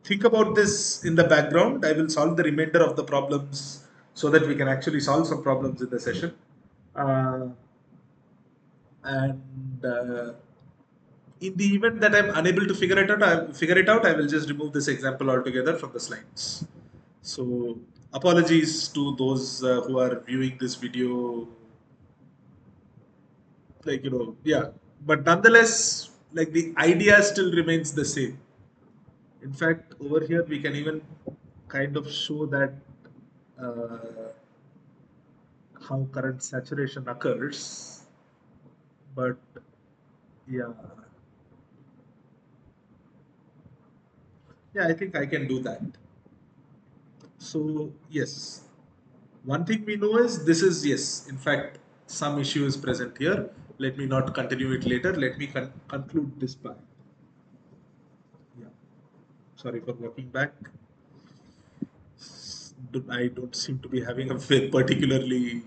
think about this in the background. I will solve the remainder of the problems so that we can actually solve some problems in the session. Uh, and in the event that I'm unable to figure it out, I will just remove this example altogether from the slides. So apologies to those who are viewing this video, like yeah. But nonetheless, like the idea still remains the same. In fact, over here we can even kind of show that uh, how current saturation occurs, but yeah, yeah, I think I can do that. So yes, one thing we know is this is yes, in fact, some issue is present here. Let me not continue it later. Let me conclude this part. Yeah, sorry for walking back. I don't seem to be having a very particularly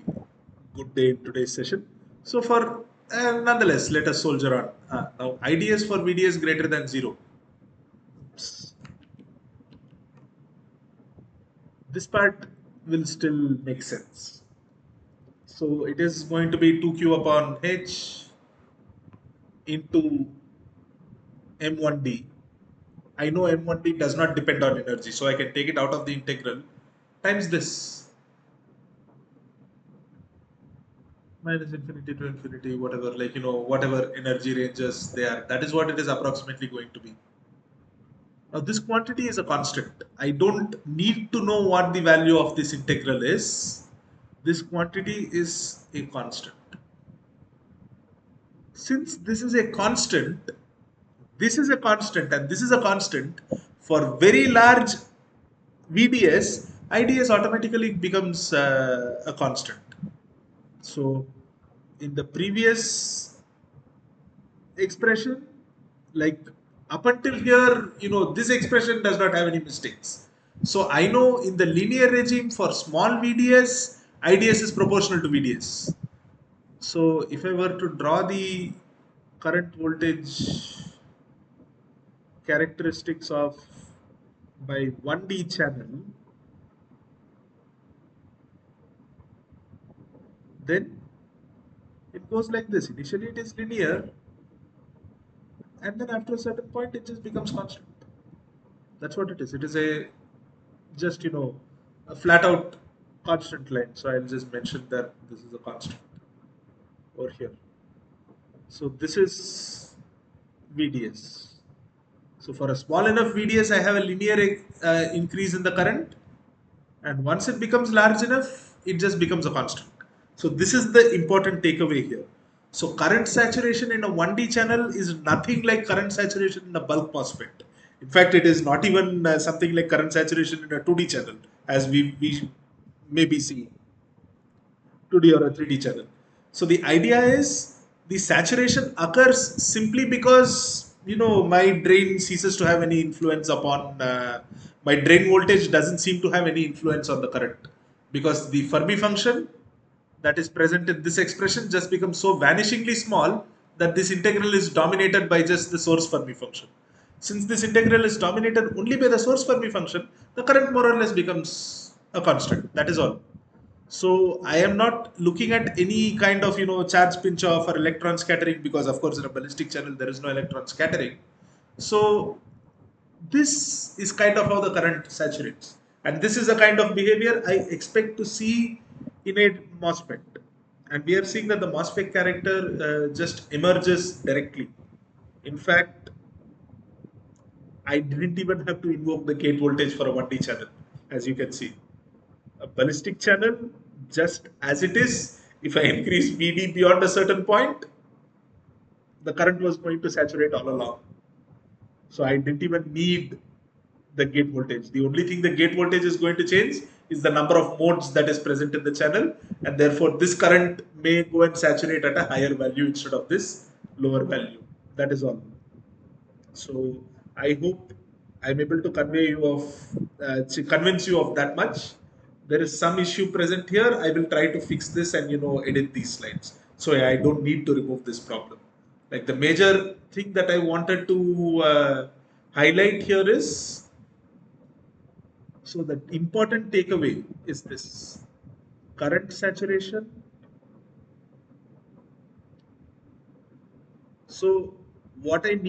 good day in today's session. So for nonetheless, let us soldier on. Now, IDS for VDS greater than 0. Oops. This part will still make sense. So it is going to be 2q upon h into m1d. I know m1d does not depend on energy, so I can take it out of the integral times this minus infinity to infinity, whatever, like, whatever energy ranges they are. That is what it is approximately going to be. Now, this quantity is a constant. I don't need to know what the value of this integral is. This quantity is a constant. Since this is a constant, this is a constant, and this is a constant, for very large VDS, IDS automatically becomes a constant. So, in the previous expression, like up until here, this expression does not have any mistakes. So I know in the linear regime for small VDS, IDS is proportional to VDS. So if I were to draw the current voltage characteristics of by 1D channel, then it goes like this. Initially it is linear, and then after a certain point it just becomes constant. That's what it is. It is a just a flat out constant line. So I'll just mention that this is a constant over here. So this is VDS. So for a small enough VDS, I have a linear increase in the current, and once it becomes large enough, it just becomes a constant. So this is the important takeaway here. So current saturation in a 1D channel is nothing like current saturation in a bulk MOSFET. In fact, it is not even something like current saturation in a 2D channel, as we may be seeing 2D or a 3D channel. So the idea is the saturation occurs simply because my drain ceases to have any influence upon my drain voltage doesn't seem to have any influence on the current, because the Fermi function that is present in this expression just becomes so vanishingly small that this integral is dominated by just the source Fermi function. Since this integral is dominated only by the source Fermi function, the current more or less becomes a constant. That is all. So I am not looking at any kind of charge pinch off or electron scattering, because of course in a ballistic channel there is no electron scattering. So this is kind of how the current saturates, and this is a kind of behavior I expect to see in a MOSFET. And we are seeing that the MOSFET character just emerges directly. In fact, I didn't even have to invoke the gate voltage for a 1D channel, as you can see. A ballistic channel, just as it is, if I increase VD beyond a certain point, the current was going to saturate all along. So I didn't even need the gate voltage. The only thing the gate voltage is going to change is the number of modes that is present in the channel, and therefore this current may go and saturate at a higher value instead of this lower value. That is all. So I hope I'm able to convince you of that much. There is some issue present here. I will try to fix this and edit these slides. So yeah, I don't need to remove this problem. Like the major thing that I wanted to highlight here is, so the important takeaway is this: current saturation. So what I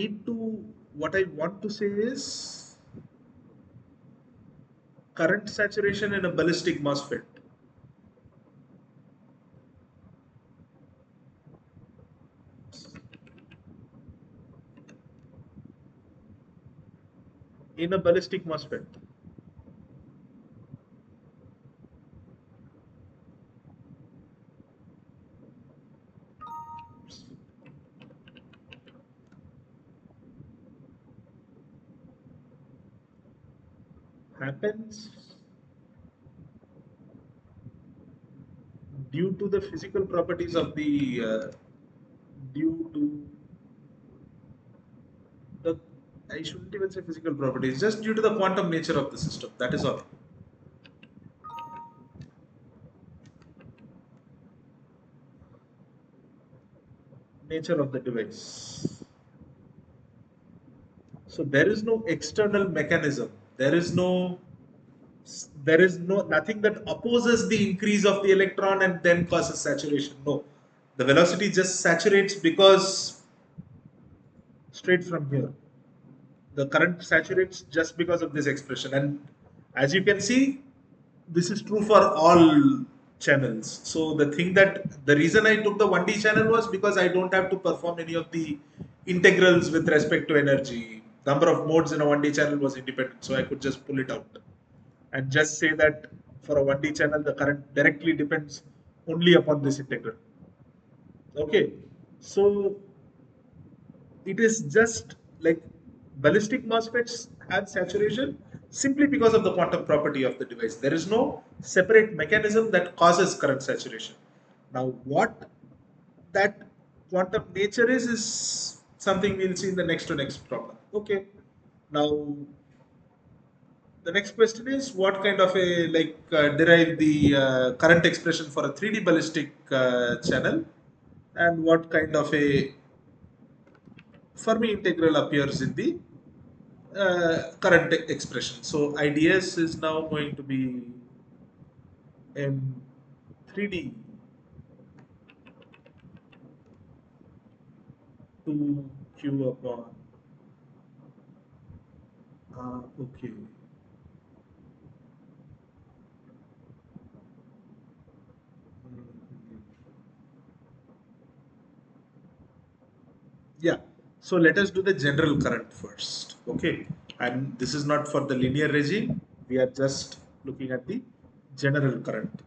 want to say is, current saturation in a ballistic MOSFET. In a ballistic MOSFET. happens due to the physical properties of the due to the I shouldn't even say physical properties, just due to the quantum nature of the system. That is all. Nature of the device. So there is no external mechanism. There is no nothing that opposes the increase of the electron and then causes saturation. No, the velocity just saturates because straight from here the current saturates just because of this expression. And as you can see, this is true for all channels. So the reason I took the 1D channel was because I don't have to perform any of the integrals with respect to energy. Number of modes in a 1D channel was independent, so I could just pull it out and just say that for a 1D channel, the current directly depends only upon this integral. Okay, so it is just like ballistic MOSFETs have saturation simply because of the quantum property of the device. There is no separate mechanism that causes current saturation. Now, what that quantum nature is something we'll see in the next to next problem. Okay. Now, the next question is what kind of a derive the current expression for a 3D ballistic channel, and what kind of a Fermi integral appears in the current expression. So IDS is now going to be M3D 2Q upon okay. Mm, Yeah. So let us do the general current first. Okay. And this is not for the linear regime. We are just looking at the general current.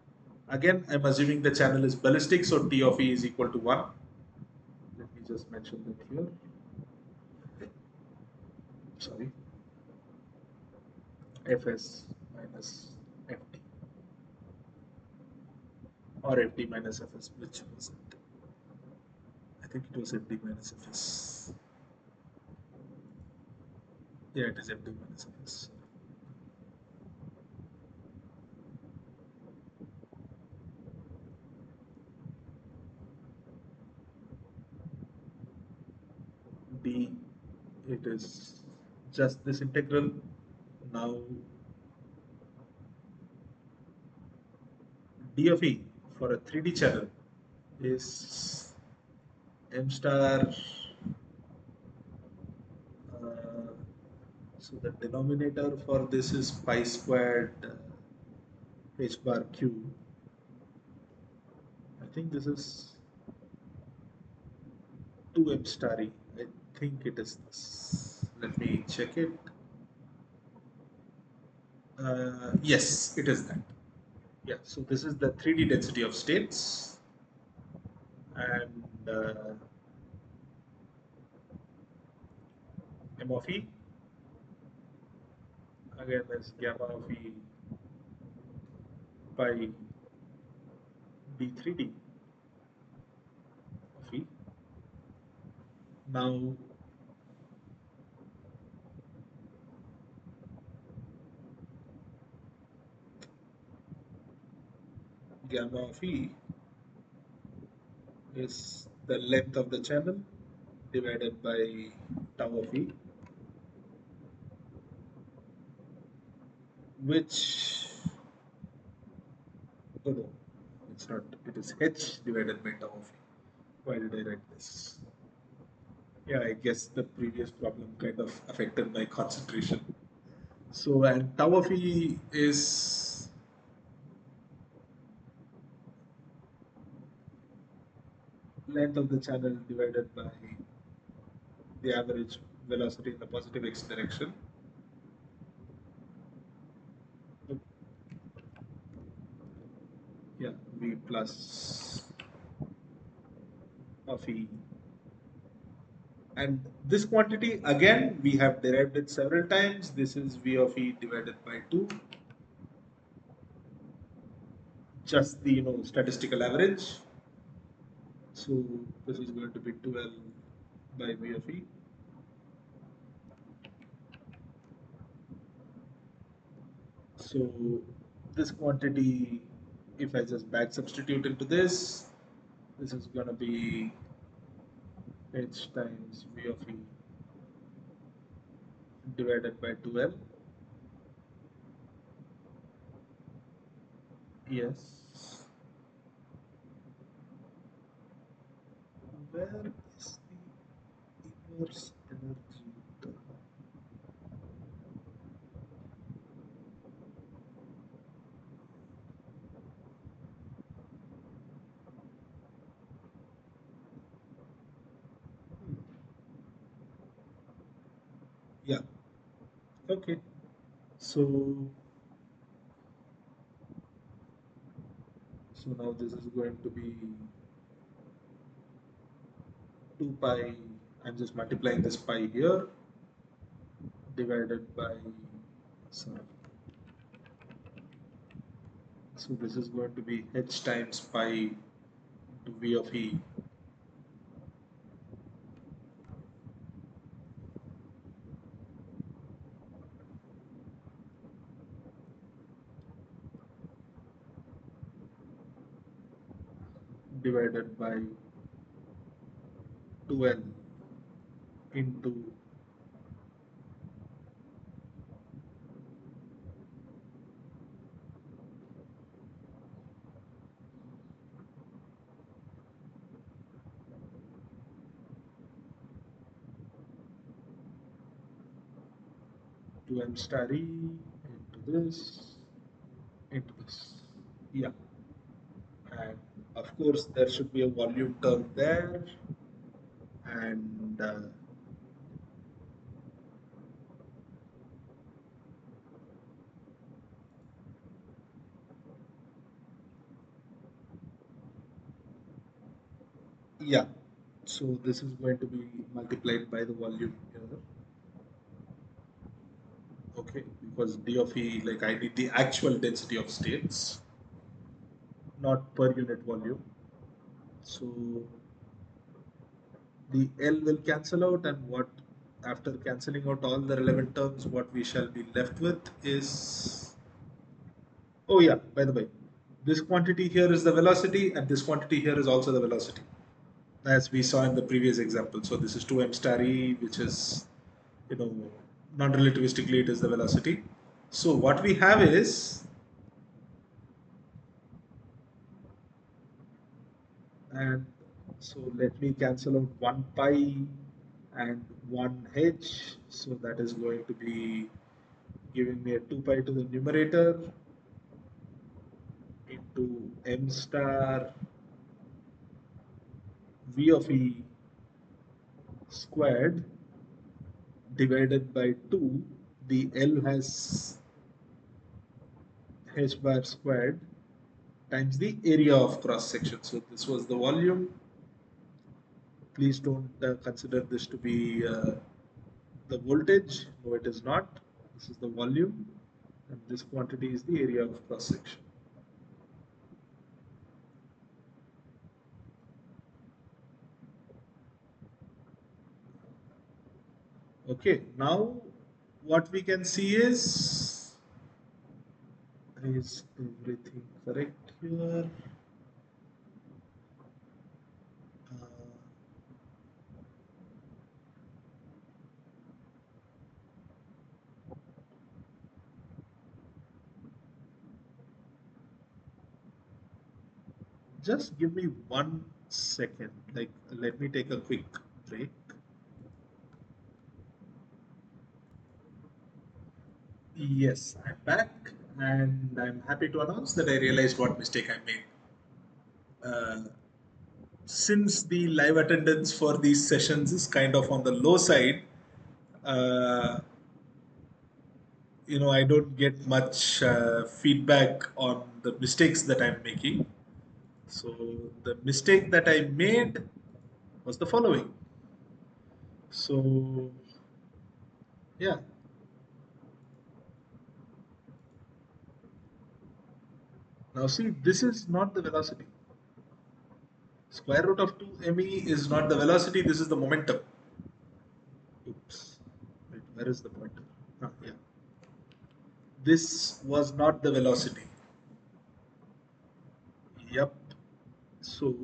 Again, I'm assuming the channel is ballistic, so T of E is equal to 1. Let me just mention that here. Sorry. Fs minus Ft, or Ft minus Fs, which was it? I think it was Ft minus Fs. Yeah, it is Ft minus Fs. D, it is just this integral. Now D of E for a 3D channel is m star. Uh, so the denominator for this is pi squared h bar q. I think this is 2m star e. I think it is this. Let me check it. Yes, it is that. Yeah, so this is the 3D density of states, and M of E again is gamma of E by D3D of E. Now, gamma of E is the length of the channel divided by tau of E, which, oh no, it's not, it is h divided by tau of E. Why did I write this? Yeah, I guess the previous problem kind of affected my concentration. So, and tau of E is length of the channel divided by the average velocity in the positive x direction. Yeah, V plus of E And this quantity, again, we have derived it several times. This is V of E divided by 2, just the statistical average. So this is going to be 12 by V of E. So this quantity, if I just back substitute into this is going to be H times V of E divided by 12. Yes. Where is the inverse energy term? Yeah. Okay. So now this is going to be 2 pi. I'm just multiplying this pi here divided by, sorry. So this is going to be H times pi to V of E divided by 12 into m star E into this. Yeah. And of course, there should be a volume term there. And yeah, so this is going to be multiplied by the volume here. Okay, because D of E, like I need the actual density of states, not per unit volume. So the L will cancel out, and what, after cancelling out all the relevant terms, what we shall be left with is, oh yeah, by the way, this quantity here is the velocity, and this quantity here is also the velocity, as we saw in the previous example. So this is 2m star E, which is, non-relativistically it is the velocity. So what we have is, and so let me cancel out 1 pi and 1 h. So that is going to be giving me a 2 pi to the numerator into m star V of E squared divided by 2. The L has h bar squared times the area of cross section. So this was the volume. Please don't consider this to be the voltage. No, it is not. This is the volume, and this quantity is the area of cross section. Okay, now what we can see is everything correct here? Uh, just give me 1 second. Like, let me take a quick break. Yes, I'm back, and I'm happy to announce that I realized what mistake I made. Uh, since the live attendance for these sessions is kind of on the low side, uh, I don't get much feedback on the mistakes that I'm making. So the mistake that I made was the following. So yeah, now see, this is not the velocity. Square root of 2 me is not the velocity, this is the momentum. Oops. Wait, where is the pointer? Yeah. This was not the velocity. Yep. So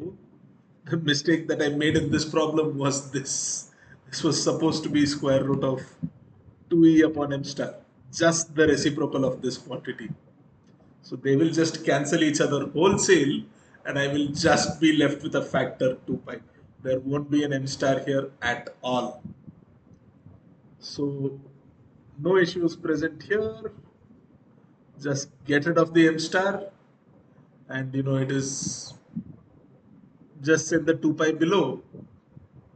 the mistake that I made in this problem was this. This was supposed to be square root of 2e upon m star, just the reciprocal of this quantity. So they will just cancel each other wholesale, and I will just be left with a factor 2 pi. There won't be an m star here at all. So no issues present here. Just get rid of the m star, and it is just send the 2 pi below.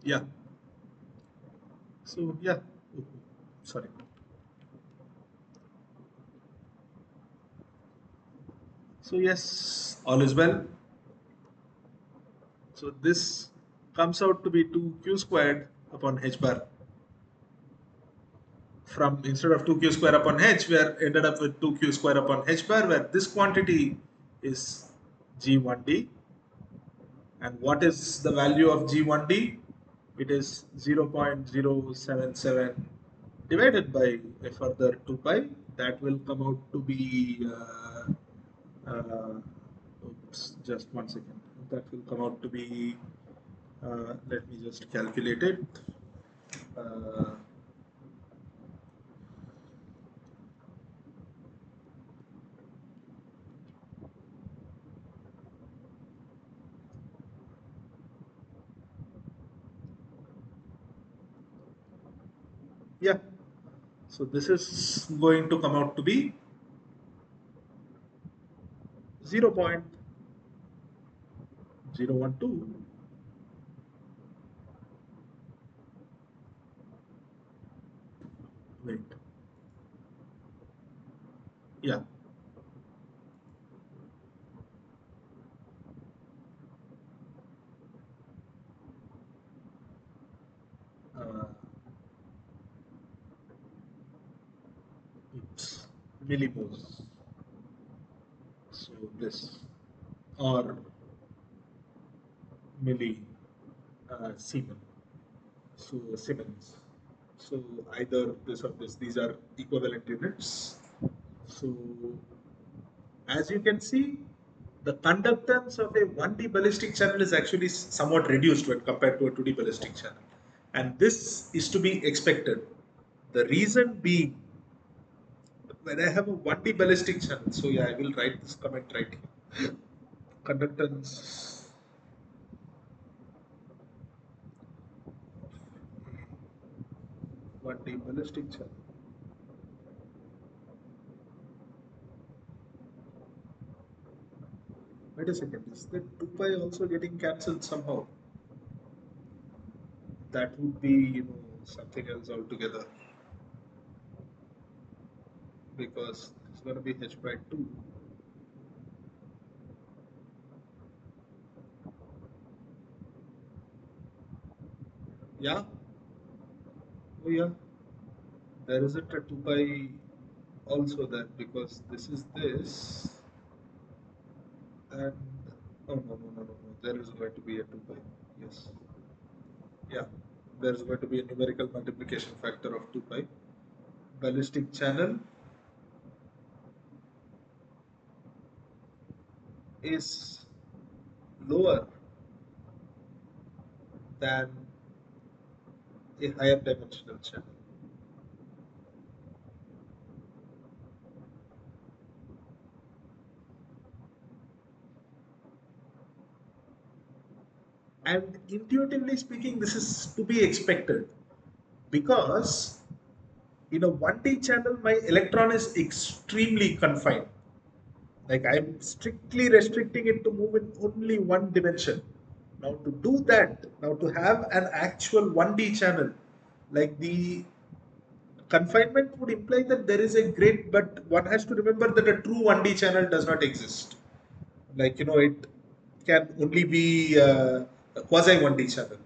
Yeah. So yeah. Sorry. So yes, all is well. So this comes out to be 2q squared upon h bar. From instead of 2q square upon h, we are ended up with 2q square upon h bar, where this quantity is g1d. And what is the value of g1d? It is 0.077 divided by a further 2 pi. That will come out to be oops, just 1 second. That will come out to be, let me just calculate it. Uh, yeah, so this is going to come out to be 0.012. Wait, yeah, uh, oops, millimos. So this, or milli Siemens. So Siemens. So either this or this, these are equivalent units. So as you can see, the conductance of a 1D ballistic channel is actually somewhat reduced when compared to a 2D ballistic channel. And this is to be expected. The reason being, when I have a 1D ballistic channel, so yeah, I will write this comment right here. Conductance 1D ballistic channel. Wait a second, is the 2 pi also getting cancelled somehow? That would be, something else altogether. Because it's going to be h by 2. Yeah? Oh, yeah. There isn't a 2 pi also there, because this is this. And oh, no. There is going to be a 2 pi. Yes. Yeah. There is going to be a numerical multiplication factor of 2 pi. Ballistic channel is lower than a higher dimensional channel. And intuitively speaking, this is to be expected, because in a 1D channel, my electron is extremely confined. Like, I'm strictly restricting it to move in only one dimension. Now to do that, now to have an actual 1D channel, like, the confinement would imply that there is a grid, but one has to remember that a true 1D channel does not exist. Like, it can only be a quasi 1D channel.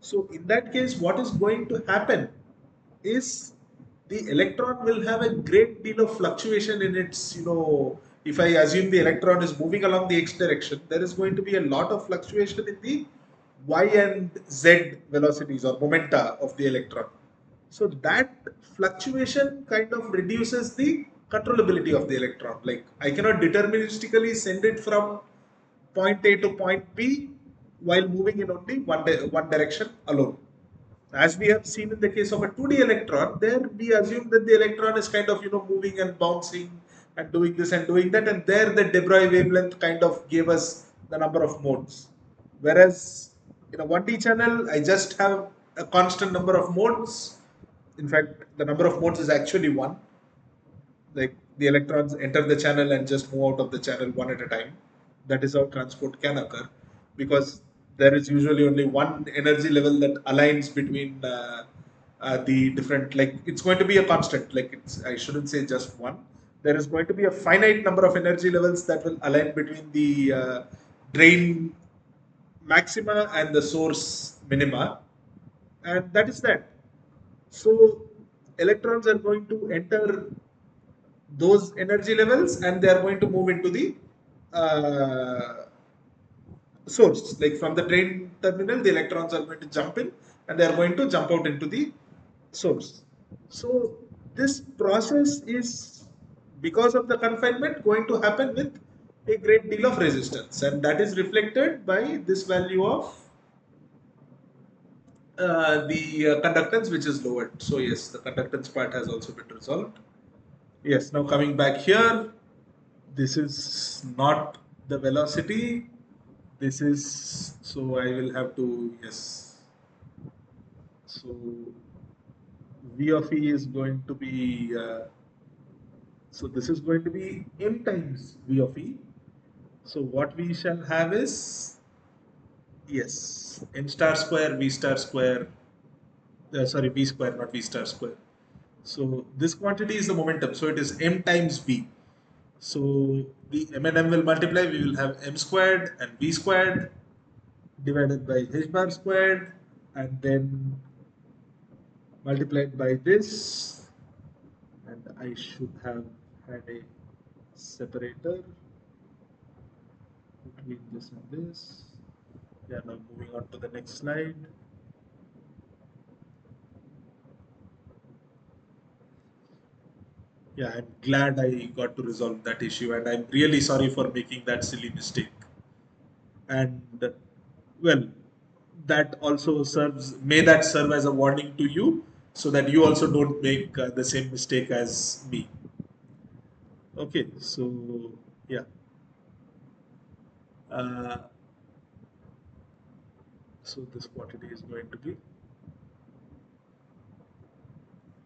So in that case, what is going to happen is the electron will have a great deal of fluctuation in its, if I assume the electron is moving along the x direction, there is going to be a lot of fluctuation in the y and z velocities or momenta of the electron. So that fluctuation kind of reduces the controllability of the electron. Like I cannot deterministically send it from point A to point B while moving in only one direction alone. As we have seen in the case of a 2D electron, there we assume that the electron is kind of moving and bouncing and doing this and doing that, and there the de Broglie wavelength kind of gave us the number of modes. Whereas in a 1D channel, I just have a constant number of modes. In fact, the number of modes is actually one. Like the electrons enter the channel and just move out of the channel one at a time. That is how transport can occur, because there is usually only one energy level that aligns between the different. Like it's going to be a constant. Like it's, I shouldn't say just one. There is going to be a finite number of energy levels that will align between the drain maxima and the source minima, and that is that. So electrons are going to enter those energy levels and they are going to move into the uh, source. Like from the drain terminal, the electrons are going to jump in and they are going to jump out into the source. So this process is, because of the confinement, going to happen with a great deal of resistance, and that is reflected by this value of the conductance, which is lowered. So yes, the conductance part has also been resolved. Yes, now coming back here, this is not the velocity. This is, so I will have to, yes. So V of E is going to be, so this is going to be M times V of E. So what we shall have is, yes, M star square, V star square, sorry, V square, not V star square. So this quantity is the momentum. So it is M times V. So the M and M will multiply. We will have M squared and V squared divided by H bar squared, and then multiplied by this. And I should have had a separator between this and this. Yeah, now moving on to the next slide. Yeah, I'm glad I got to resolve that issue, and I'm really sorry for making that silly mistake. And well, that also serves, may that serve as a warning to you, so that you also don't make the same mistake as me. Okay, so yeah. Uh, so this quantity is going to be,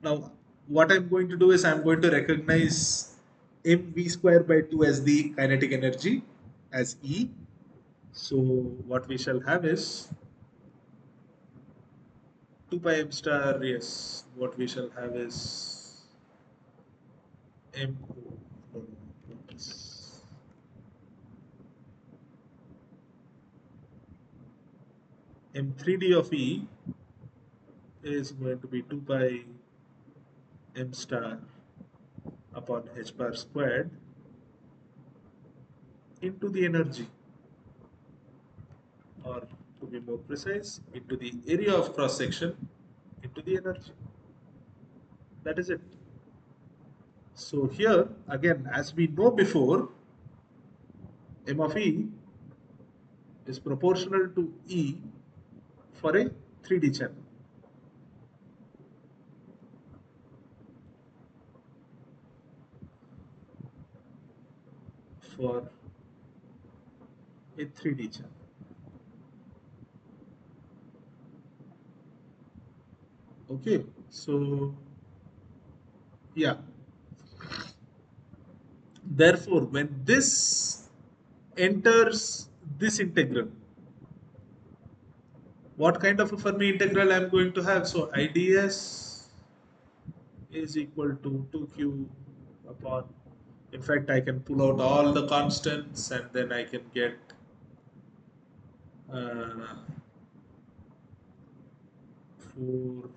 now what I'm going to do is I'm going to recognize mv square by 2 as the kinetic energy as E. So what we shall have is 2 pi m star, yes, what we shall have is m, no, not this. M3D of E is going to be 2 pi m star upon h bar squared into the energy, or to be more precise, into the area of cross section into the energy. That is it. So here again, as we know before, M of E is proportional to E for a 3D channel. For a 3D channel. Okay, so yeah. Therefore, when this enters this integral, what kind of a Fermi integral I'm going to have? So IDS is equal to 2q upon, in fact I can pull out all the constants and then I can get for,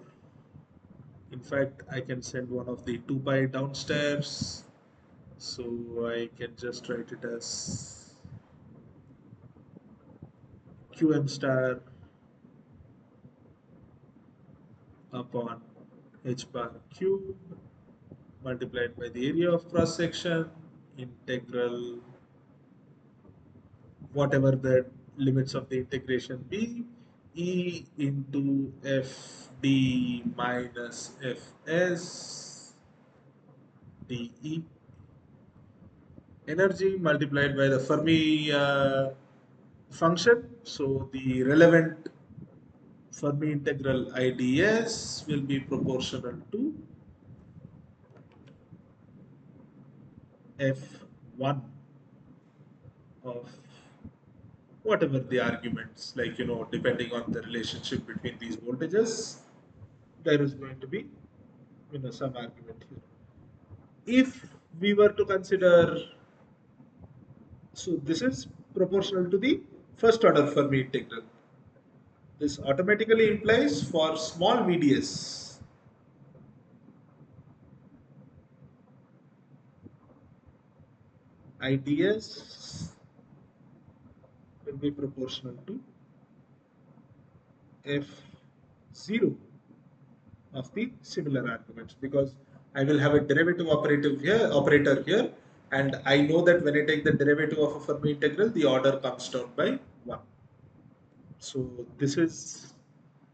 in fact, I can send one of the 2 pi downstairs. So I can just write it as qm star upon h bar cube multiplied by the area of cross section integral whatever the limits of the integration be e into fd minus fs de energy multiplied by the Fermi function. So the relevant Fermi integral IDS will be proportional to F1 of whatever the arguments, like, depending on the relationship between these voltages, there is going to be, some argument here. If we were to consider, so this is proportional to the first order Fermi integral. This automatically implies for small VDS, IDS will be proportional to F0 of the similar arguments, because I will have a derivative operator here, and I know that when I take the derivative of a Fermi integral, the order comes down by 1. So this is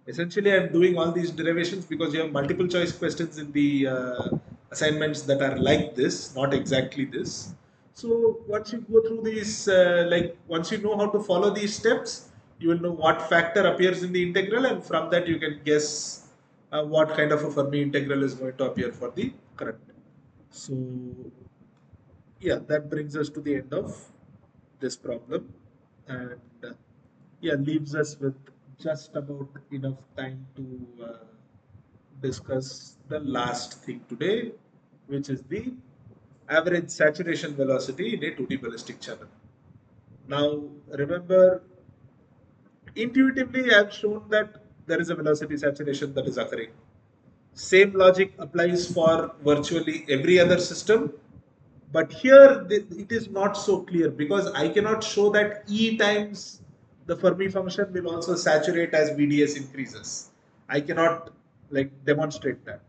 essentially, I'm doing all these derivations because you have multiple choice questions in the assignments that are like this, not exactly this. So once you go through these, once you know how to follow these steps, you will know what factor appears in the integral, and from that you can guess what kind of a Fermi integral is going to appear for the current. So yeah, that brings us to the end of this problem, and yeah, leaves us with just about enough time to discuss the last thing today, which is the average saturation velocity in a 2D ballistic channel. Now, remember, intuitively, I have shown that there is a velocity saturation that is occurring. Same logic applies for virtually every other system, but here it is not so clear because I cannot show that E times the Fermi function will also saturate as VDS increases. I cannot demonstrate that.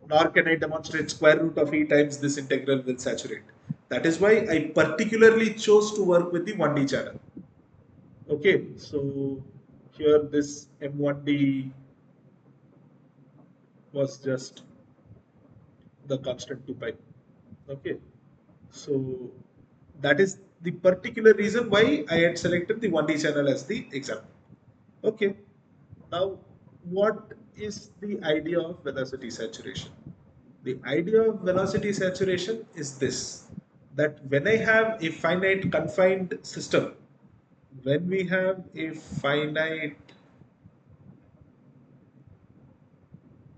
Nor can I demonstrate square root of E times this integral will saturate. That is why I particularly chose to work with the 1D channel. Okay, so here this M1D was just the constant 2 pi. Okay, so that is the particular reason why I had selected the 1D channel as the example. Okay, now what is the idea of velocity saturation? The idea of velocity saturation is this, that when I have a finite confined system, when we have a finite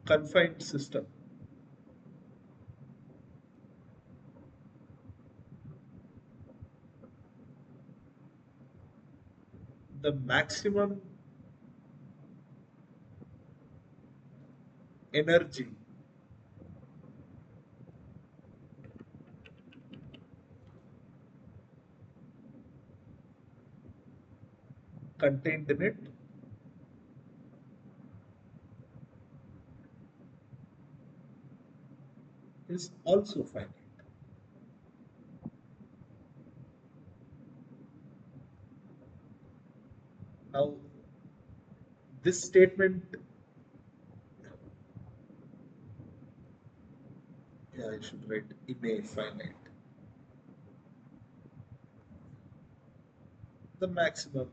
confined system, the maximum energy contained in it is also finite. Now, this statement, yeah, I should write in a finite. The maximum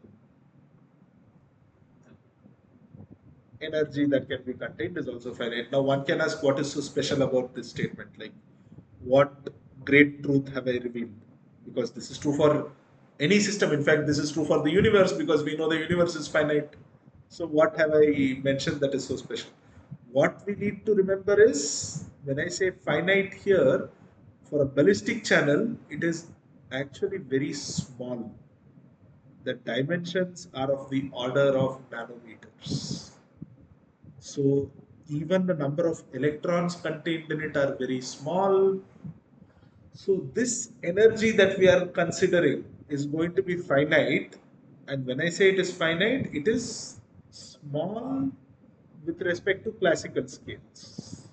energy that can be contained is also finite. Now, one can ask, what is so special about this statement? Like, what great truth have I revealed? Because this is true for any system. In fact, this is true for the universe because we know the universe is finite. So, what have I mentioned that is so special? What we need to remember is when I say finite here, for a ballistic channel, it is actually very small. The dimensions are of the order of nanometers. So even the number of electrons contained in it are very small. So this energy that we are considering is going to be finite. And when I say it is finite, it is small with respect to classical scales.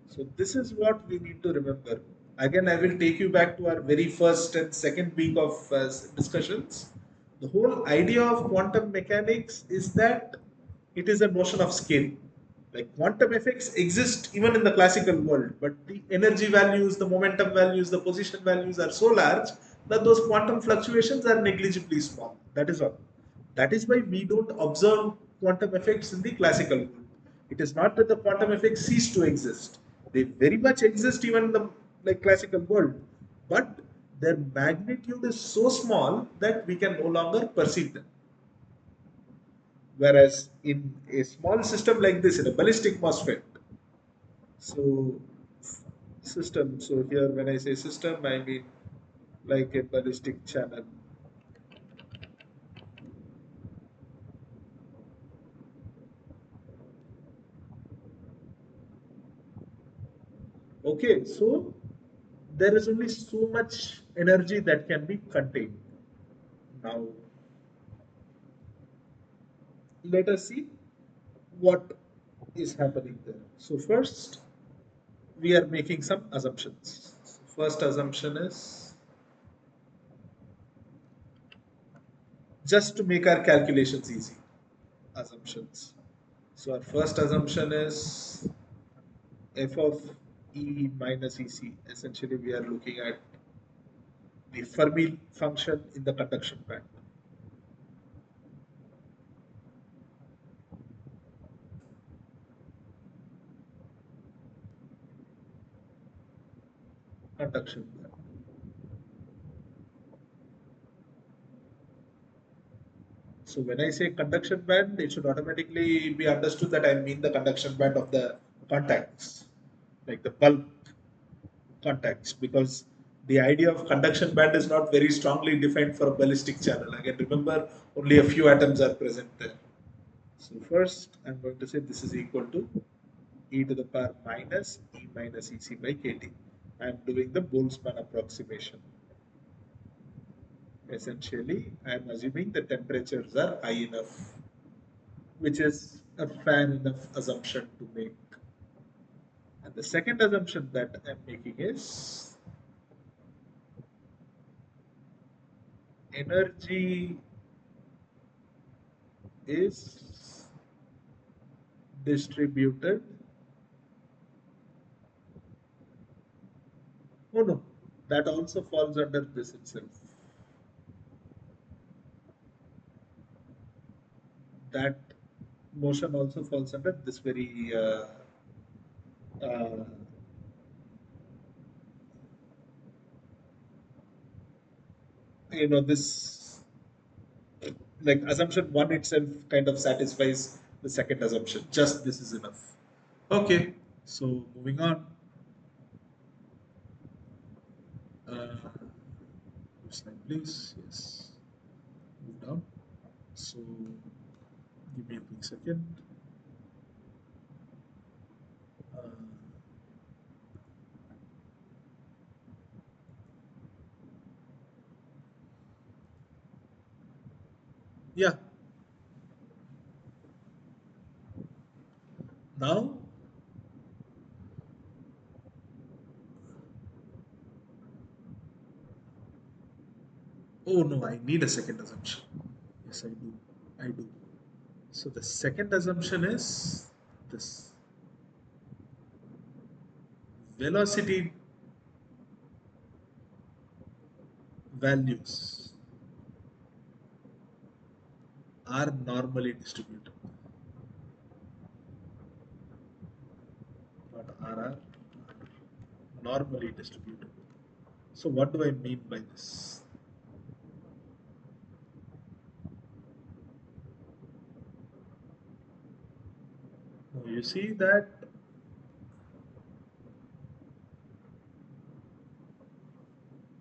So this is what we need to remember. Again, I will take you back to our very first and second week of discussions. The whole idea of quantum mechanics is that it is a notion of scale. Like quantum effects exist even in the classical world, but the energy values, the momentum values, the position values are so large that those quantum fluctuations are negligibly small. That is all. That is why we don't observe quantum effects in the classical world. It is not that the quantum effects cease to exist. They very much exist even in the like classical world, but their magnitude is so small that we can no longer perceive them. Whereas in a small system like this, in a ballistic MOSFET, so system, so here when I say system, I mean like a ballistic channel. Okay, so there is only so much energy that can be contained. Now, let us see what is happening there. So, first, we are making some assumptions. First assumption is just to make our calculations easy. Assumptions. So, our first assumption is f of E minus EC. Essentially, we are looking at the Fermi function in the conduction band. Conduction band. So when I say conduction band, it should automatically be understood that I mean the conduction band of the contacts, like the bulk contacts, because the idea of conduction band is not very strongly defined for a ballistic channel. Again, remember, only a few atoms are present there. So first, I'm going to say this is equal to e to the power minus e minus ec by kt. I'm doing the Boltzmann approximation. Essentially, I'm assuming the temperatures are high enough, which is a fair enough assumption to make. And the second assumption that I'm making is energy is distributed. Oh no, that also falls under this itself. That motion also falls under this very uh, this like assumption one itself kind of satisfies the second assumption. Just this is enough. Okay, so moving on. Next slide, please. Yes, move down. So give me a quick second. Uh, yeah, now, oh no, I need a second assumption. Yes, I do. I do. So the second assumption is this velocity values are normally distributed, not are normally distributed. So what do I mean by this? Now you see that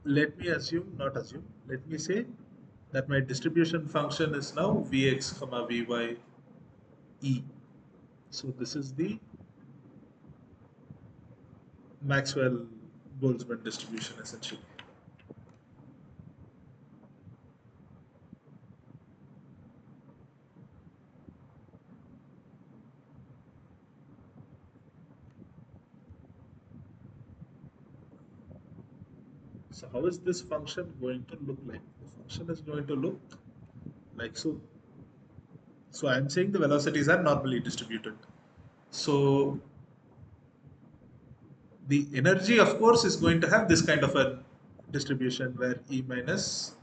let me assume, not assume, let me say that my distribution function is now Vx comma Vy E. So this is the Maxwell-Boltzmann distribution essentially. So how is this function going to look like? The function is going to look like so. So I'm saying the velocities are normally distributed. So the energy, of course, is going to have this kind of a distribution where E minus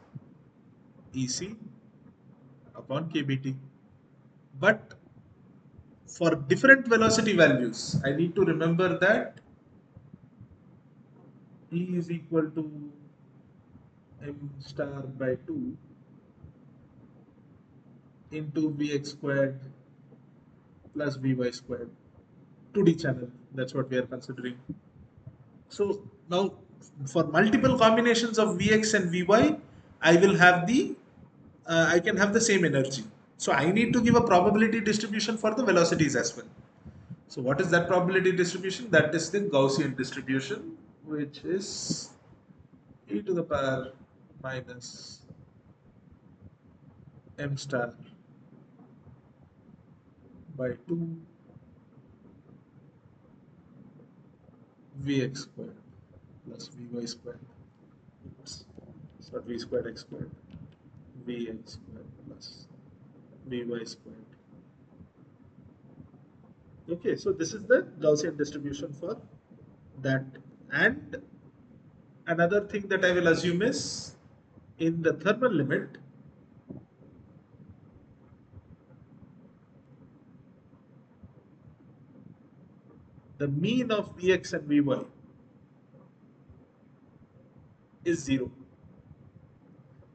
EC upon KBT. But for different velocity values, I need to remember that E is equal to m star by 2 into Vx squared plus Vy squared. 2D channel, that's what we are considering. So now for multiple combinations of Vx and Vy, I will have I can have the same energy. So I need to give a probability distribution for the velocities as well. So what is that probability distribution? That is the Gaussian distribution, which is e to the power minus m star by 2 Vx squared plus Vy squared. Oops, it's not V squared x squared. Vx squared plus Vy squared. Okay, so this is the Gaussian distribution for that. And another thing that I will assume is in the thermal limit, the mean of Vx and Vy is 0.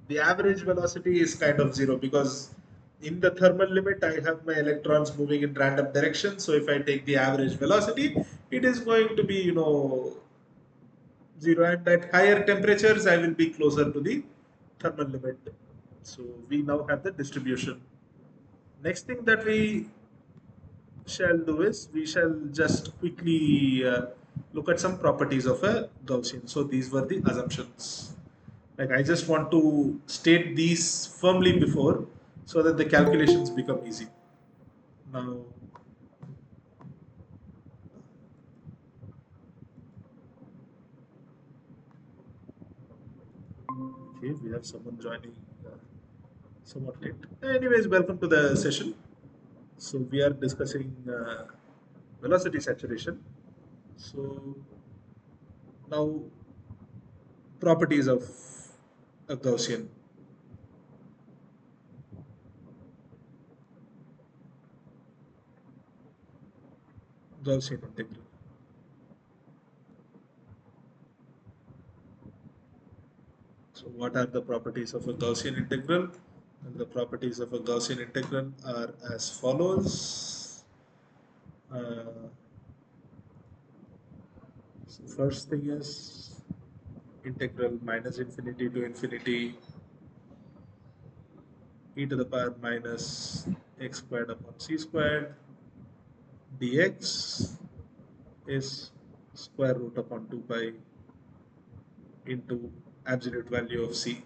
The average velocity is kind of 0 because in the thermal limit I have my electrons moving in random directions. So if I take the average velocity, it is going to be 0, and at higher temperatures I will be closer to the thermal limit. So we now have the distribution. Next thing that we shall do is we shall just quickly look at some properties of a Gaussian. So these were the assumptions. Like I just want to state these firmly before so that the calculations become easy. Now, okay, we have someone joining somewhat late. Anyways, welcome to the session. So we are discussing velocity saturation. So now properties of a Gaussian integral. So what are the properties of a Gaussian integral? And the properties of a Gaussian integral are as follows. So first thing is integral minus infinity to infinity e to the power minus x squared upon c squared dx is square root upon 2 pi into absolute value of c.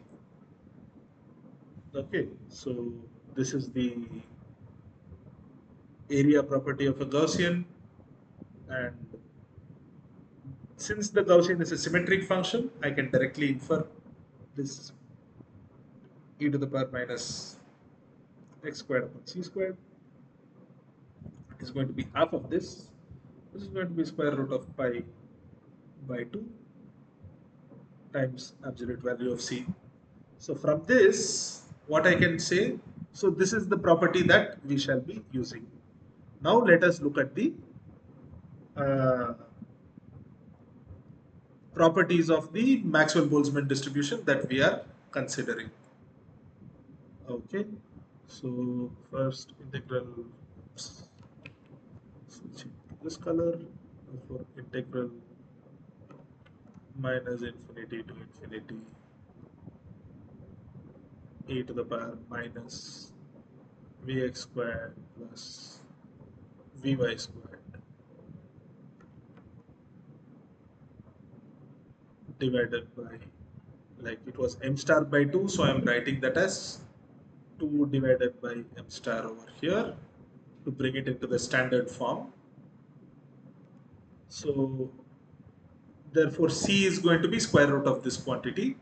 Okay, so this is the area property of a Gaussian, and since the Gaussian is a symmetric function, I can directly infer this e to the power minus x squared upon c squared is going to be half of this. This is going to be square root of pi by 2 times absolute value of c. So from this, what I can say, so this is the property that we shall be using. Now let us look at the uh, properties of the Maxwell-Boltzmann distribution that we are considering. Okay, so first integral, switching to this color for integral minus infinity to infinity e to the power minus vx squared plus vy squared divided by, like it was m star by 2, so I'm writing that as 2 divided by m star over here to bring it into the standard form. So therefore c is going to be square root of this quantity,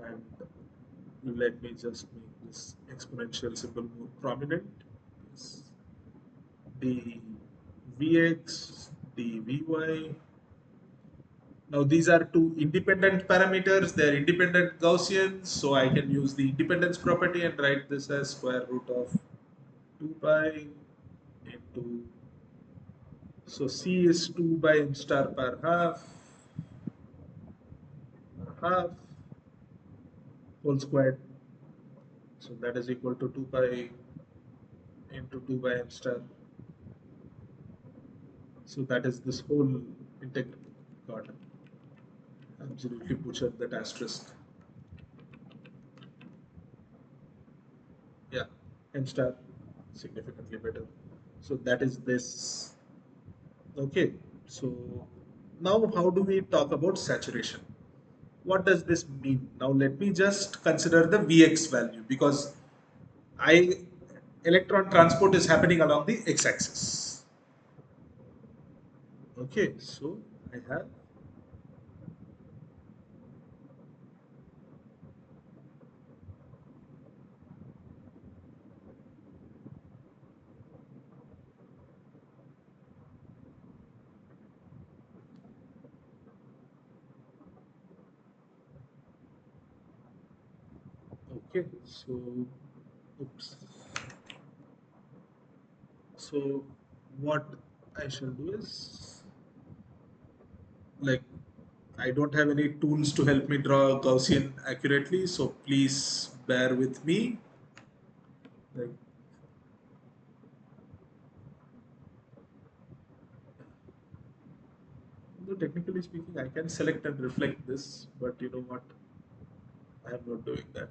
and let me just make this exponential symbol more prominent. Yes. D Vx, d Vy. Now these are two independent parameters, they are independent Gaussians, so I can use the independence property and write this as square root of 2 pi into, so C is 2 by m star per half whole squared, so that is equal to 2 pi into 2 by m star, so that is this whole integral. God, absolutely butchered that asterisk. Yeah, m star significantly better. So that is this. Okay, so now how do we talk about saturation? What does this mean? Now let me just consider the Vx value, because I electron transport is happening along the x-axis. Okay, so I have, okay, so oops. So what I shall do is, like, I don't have any tools to help me draw Gaussian accurately, so please bear with me. Like, though technically speaking, I can select and reflect this, but you know what? I am not doing that.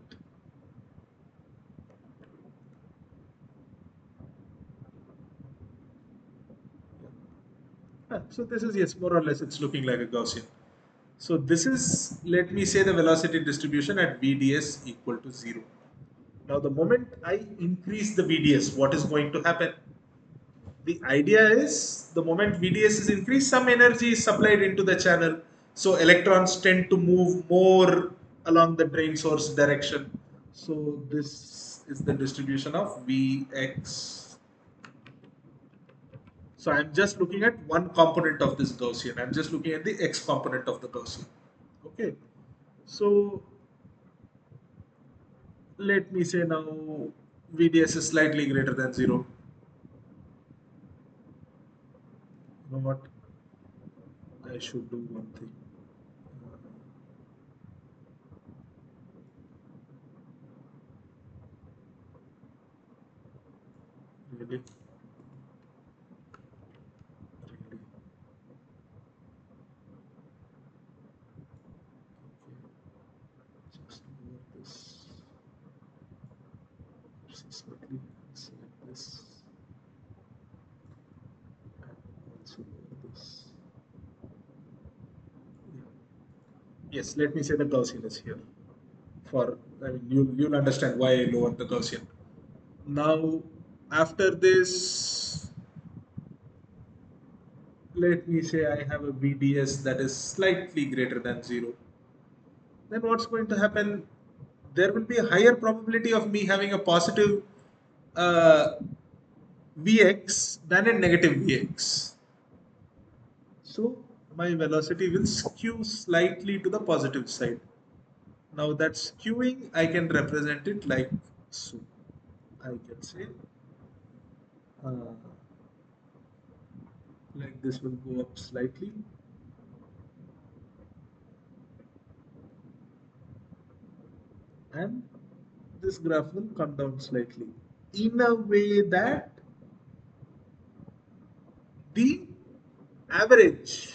So this is, yes, more or less it's looking like a Gaussian. So this is, let me say, the velocity distribution at VDS equal to 0. Now the moment I increase the VDS, what is going to happen? The idea is the moment VDS is increased, some energy is supplied into the channel. So electrons tend to move more along the drain source direction. So this is the distribution of Vx. So I'm just looking at one component of this Gaussian. I'm just looking at the x component of the Gaussian. Okay. So let me say now VDS is slightly greater than 0. You know what? I should do one thing. Really? Really? Okay. Just move this. Slightly select this. And also move this. Yeah. Yes, let me say the Gaussian is here. For, I mean, you'll understand why I lowered the Gaussian. Now, after this, let me say I have a VDS that is slightly greater than 0. Then what's going to happen? There will be a higher probability of me having a positive uh, Vx than a negative Vx. So my velocity will skew slightly to the positive side. Now that skewing, I can represent it like so. I can say uh, like this will go up slightly, and this graph will come down slightly in a way that the average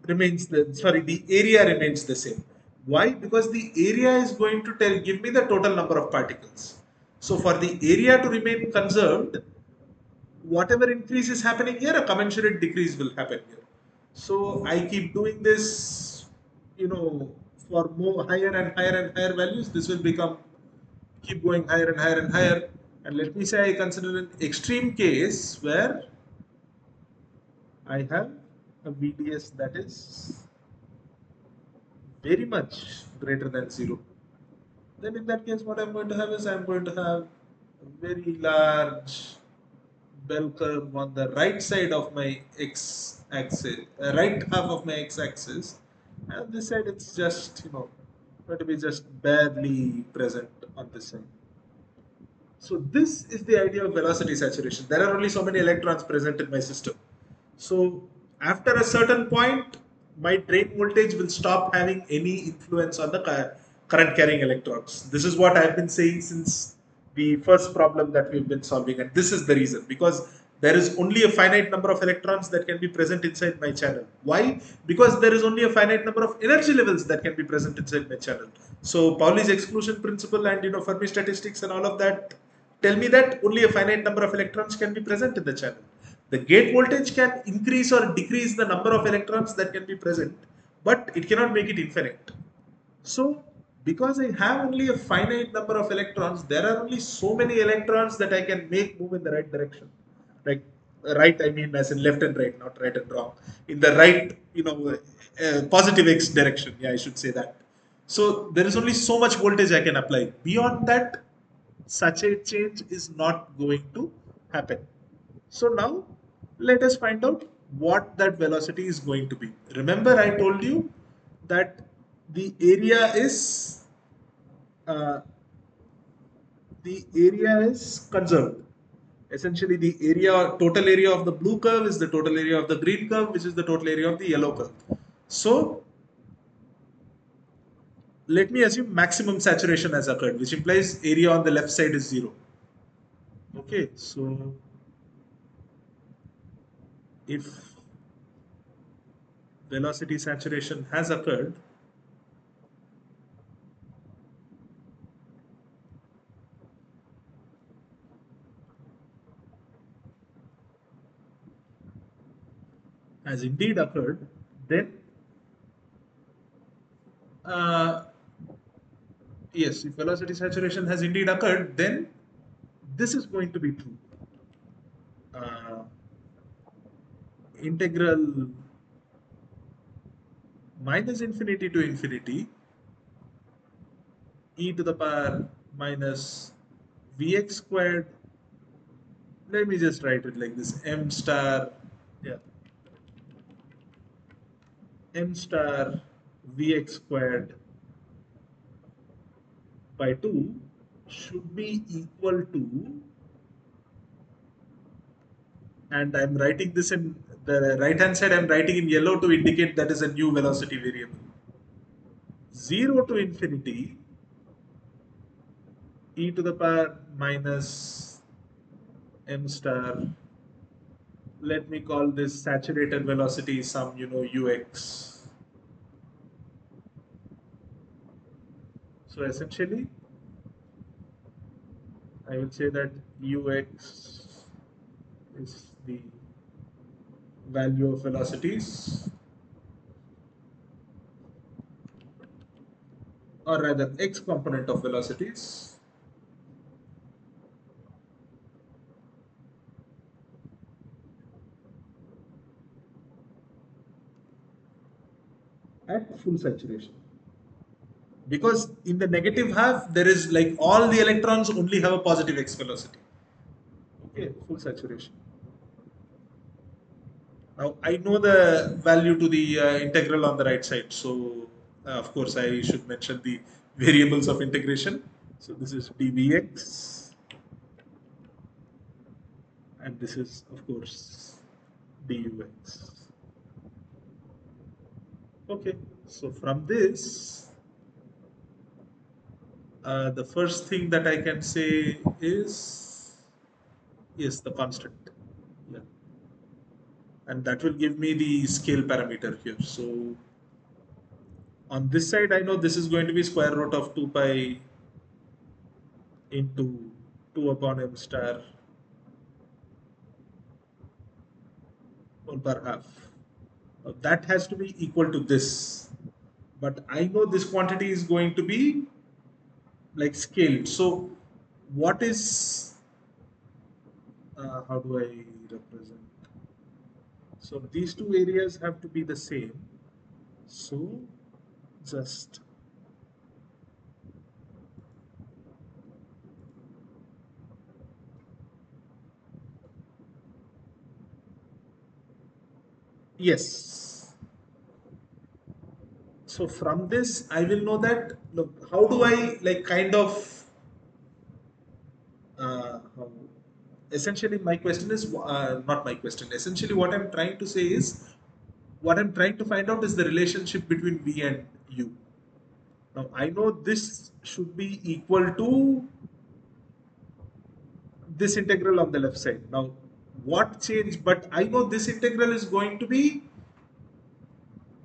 remains the area remains the same. Why? Because the area is going to give me the total number of particles. So for the area to remain conserved, whatever increase is happening here, a commensurate decrease will happen here. So I keep doing this, for more higher and higher and higher values. This will become keep going higher and higher and higher. And let me say I consider an extreme case where I have a VDS that is very much greater than zero. Then in that case, what I'm going to have is I'm going to have a very large bell curve on the right side of my x-axis, right half of my x-axis, and this side it's just going to be just barely present on this side. So this is the idea of velocity saturation. There are only so many electrons present in my system. So after a certain point, my drain voltage will stop having any influence on the current carrying electrons. This is what I've been saying since the first problem that we've been solving, and this is the reason, because there is only a finite number of electrons that can be present inside my channel. Why? Because there is only a finite number of energy levels that can be present inside my channel. So Pauli's exclusion principle and Fermi statistics and all of that tell me that only a finite number of electrons can be present in the channel. The gate voltage can increase or decrease the number of electrons that can be present, but it cannot make it infinite. So, because I have only a finite number of electrons, there are only so many electrons that I can make move in the right direction. Like right, I mean as in left and right, not right and wrong. In the right, positive x direction. Yeah, I should say that. So there is only so much voltage I can apply. Beyond that, such a change is not going to happen. So now let us find out what that velocity is going to be. Remember I told you that the area is uh, conserved. Essentially the total area of the blue curve is the total area of the green curve, which is the total area of the yellow curve. So let me assume maximum saturation has occurred, which implies area on the left side is 0. Okay, so if velocity saturation has occurred, has indeed occurred, then uh, yes, if velocity saturation has indeed occurred, then this is going to be true. Integral minus infinity to infinity e to the power minus vx squared. Let me just write it like this: m star, yeah, m star vx squared by 2 should be equal to, and I'm writing this in the right hand side, I'm writing in yellow to indicate that is a new velocity variable. 0 to infinity e to the power minus m star. Let me call this saturated velocity some, ux. So essentially, I will say that ux is the value of velocities, or rather x component of velocities at full saturation. Because in the negative half, there is like all the electrons only have a positive x velocity. Okay, full saturation. Now I know the value to the integral on the right side, so of course I should mention the variables of integration. So this is dvx, and this is of course dux. Okay, so from this, the first thing that I can say is yes, the constant. Yeah. and that will give me the scale parameter here. So on this side, I know this is going to be square root of 2 pi into 2 upon m star whole per half. That has to be equal to this. But I know this quantity is going to be like scaled. So what is, how do I represent? So these two areas have to be the same. So just, yes. So from this, I will know that, look, how do I like kind of, how, essentially my question is, not my question, essentially what I'm trying to say is, what I'm trying to find out is the relationship between V and U. Now I know this should be equal to this integral on the left side. Now what changed? But I know this integral is going to be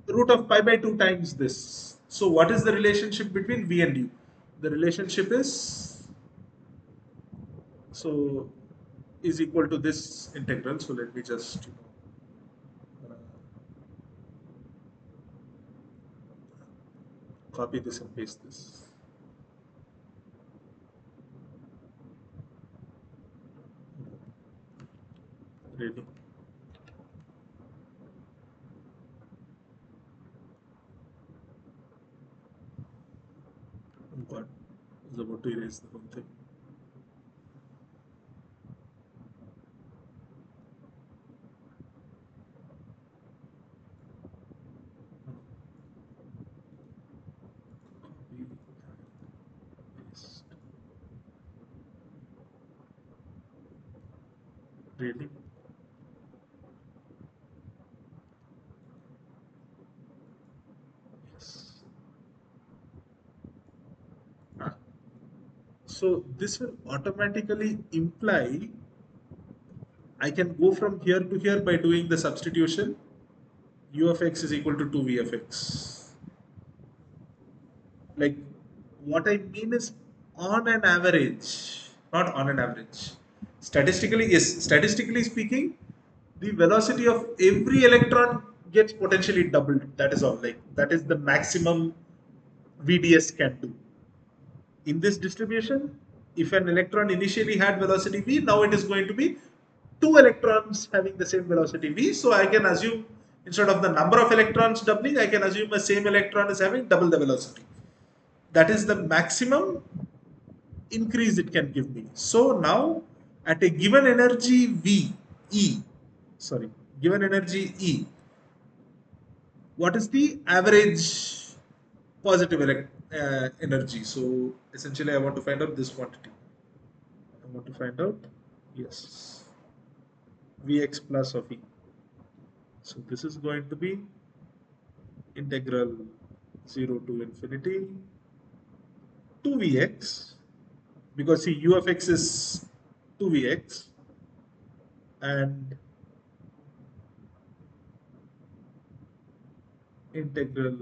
root of pi by 2 times this. So what is the relationship between V and U? The relationship is, so, is equal to this integral. So let me just, copy this and paste this. Really? Oh God, I was about to erase the whole thing. Copy and paste. Really? Yes. Ah. So this will automatically imply I can go from here to here by doing the substitution. U of x is equal to 2v of x. Like, what I mean is, on an average, not on an average, statistically, yes, statistically speaking, the velocity of every electron gets potentially doubled. That is all. Like, that is the maximum VDS can do. In this distribution, if an electron initially had velocity v, now it is going to be two electrons having the same velocity v. So I can assume, instead of the number of electrons doubling, I can assume a same electron is having double the velocity. That is the maximum increase it can give me. So now, at a given energy v, E, sorry, given energy E, what is the average positive energy? So essentially, I want to find out this quantity. I want to find out, yes, Vx plus of E. So this is going to be integral 0 to infinity 2Vx, because see, U of x is 2Vx, and integral,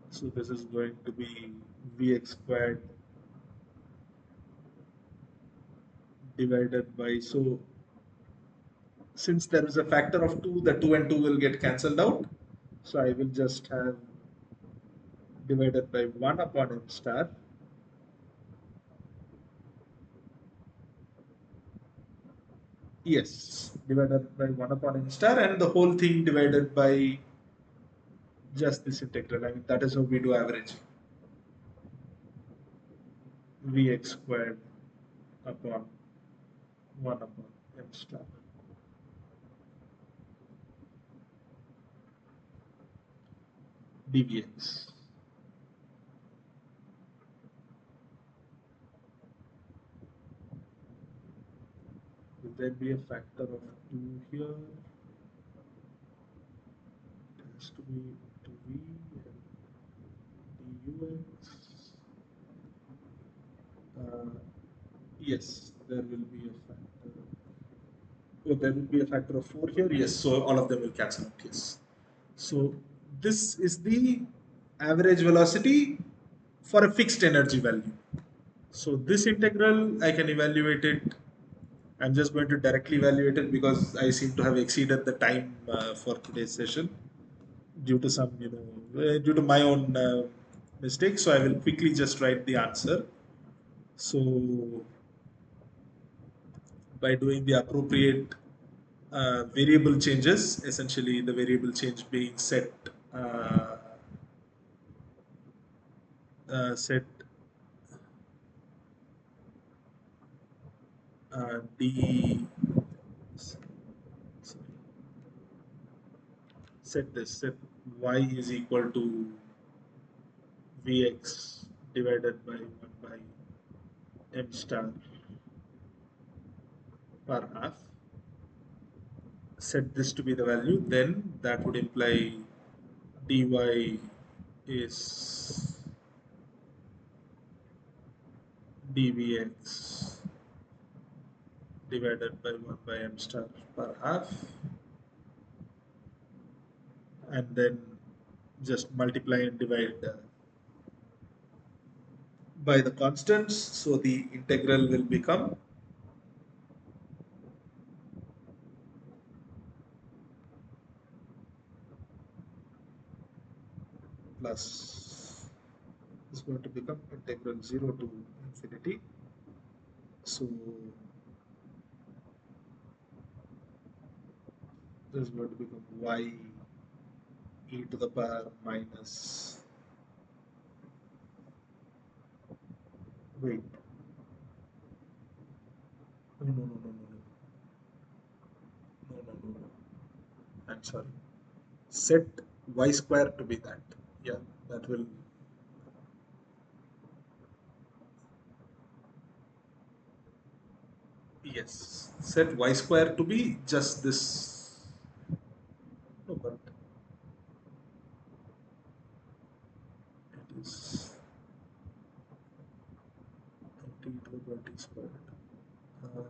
so this is going to be Vx squared divided by, so since there is a factor of 2, the 2 and 2 will get cancelled out. So I will just have divided by 1 upon m star. Yes, divided by 1 upon m star, and the whole thing divided by just this integral. I mean, that is how we do averaging. Vx squared upon 1 upon m star. Dvx. Will there be a factor of 2 here? It has to be 2v and dux. Uh, yes, there will be a factor. Oh, there will be a factor of 4 here. Yes, so all of them will cancel out. Yes. So this is the average velocity for a fixed energy value. So this integral, I can evaluate it. I'm just going to directly evaluate it because I seem to have exceeded the time for today's session due to some, due to my own mistake. So I will quickly just write the answer. So by doing the appropriate variable changes, essentially the variable change being uh, set d sorry, set y is equal to Vx divided by 1 by m star per half. Set this to be the value, then that would imply dy is dvx divided by 1 by m star per half, and then just multiply and divide by the constants. So the integral will become plus is going to become integral 0 to infinity. So this is going to become y e to the power minus, wait, no, no, no, no, no, no, no, no, no, no. I'm sorry. Set y square to be that. Yeah, that will, yes. Set y square to be just this. No, but it is 20 to the 20 squared. Uh,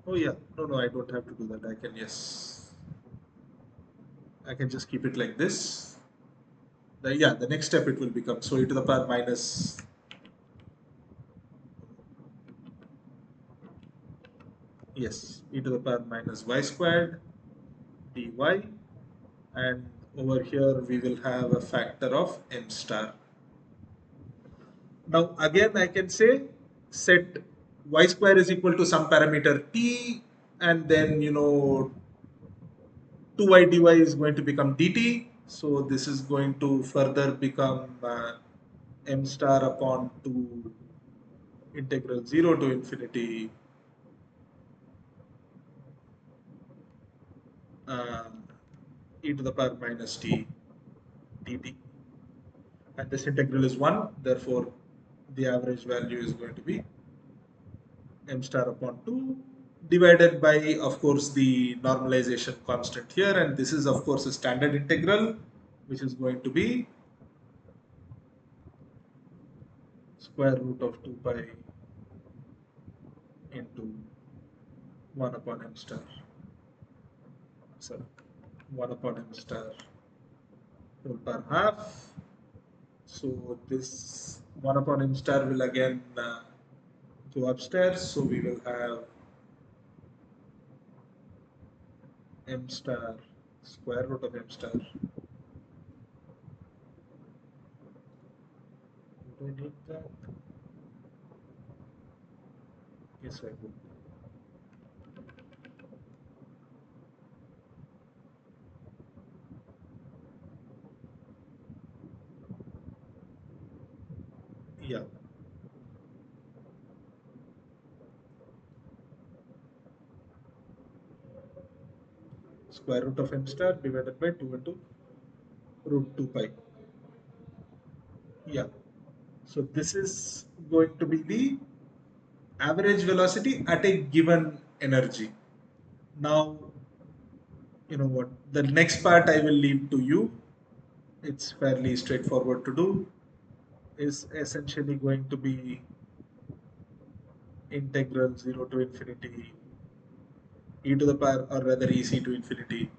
oh yeah, no, no, I don't have to do that. I can, yes, I can just keep it like this. Yeah, the next step it will become, so e to the power minus, yes, e to the power minus y squared dy, and over here we will have a factor of m star. Now again I can say set y square is equal to some parameter t, and then 2y dy is going to become dt. So this is going to further become m star upon 2 integral 0 to infinity uh, e to the power minus t dt. And this integral is 1, therefore the average value is going to be m star upon 2 divided by, of course, the normalization constant here, and this is of course a standard integral, which is going to be square root of 2 pi into 1 upon m star, sorry, 1 upon m star whole per half. So this 1 upon m star will again go upstairs, so we will have m star square root of m star. Do I need that? Yes, I would. Yeah. Square root of m star divided by 2 into root 2 pi. Yeah. So this is going to be the average velocity at a given energy. Now, you know what? The next part I will leave to you. It's fairly straightforward to do. Is essentially going to be integral 0 to infinity e to the power, or rather EC to infinity,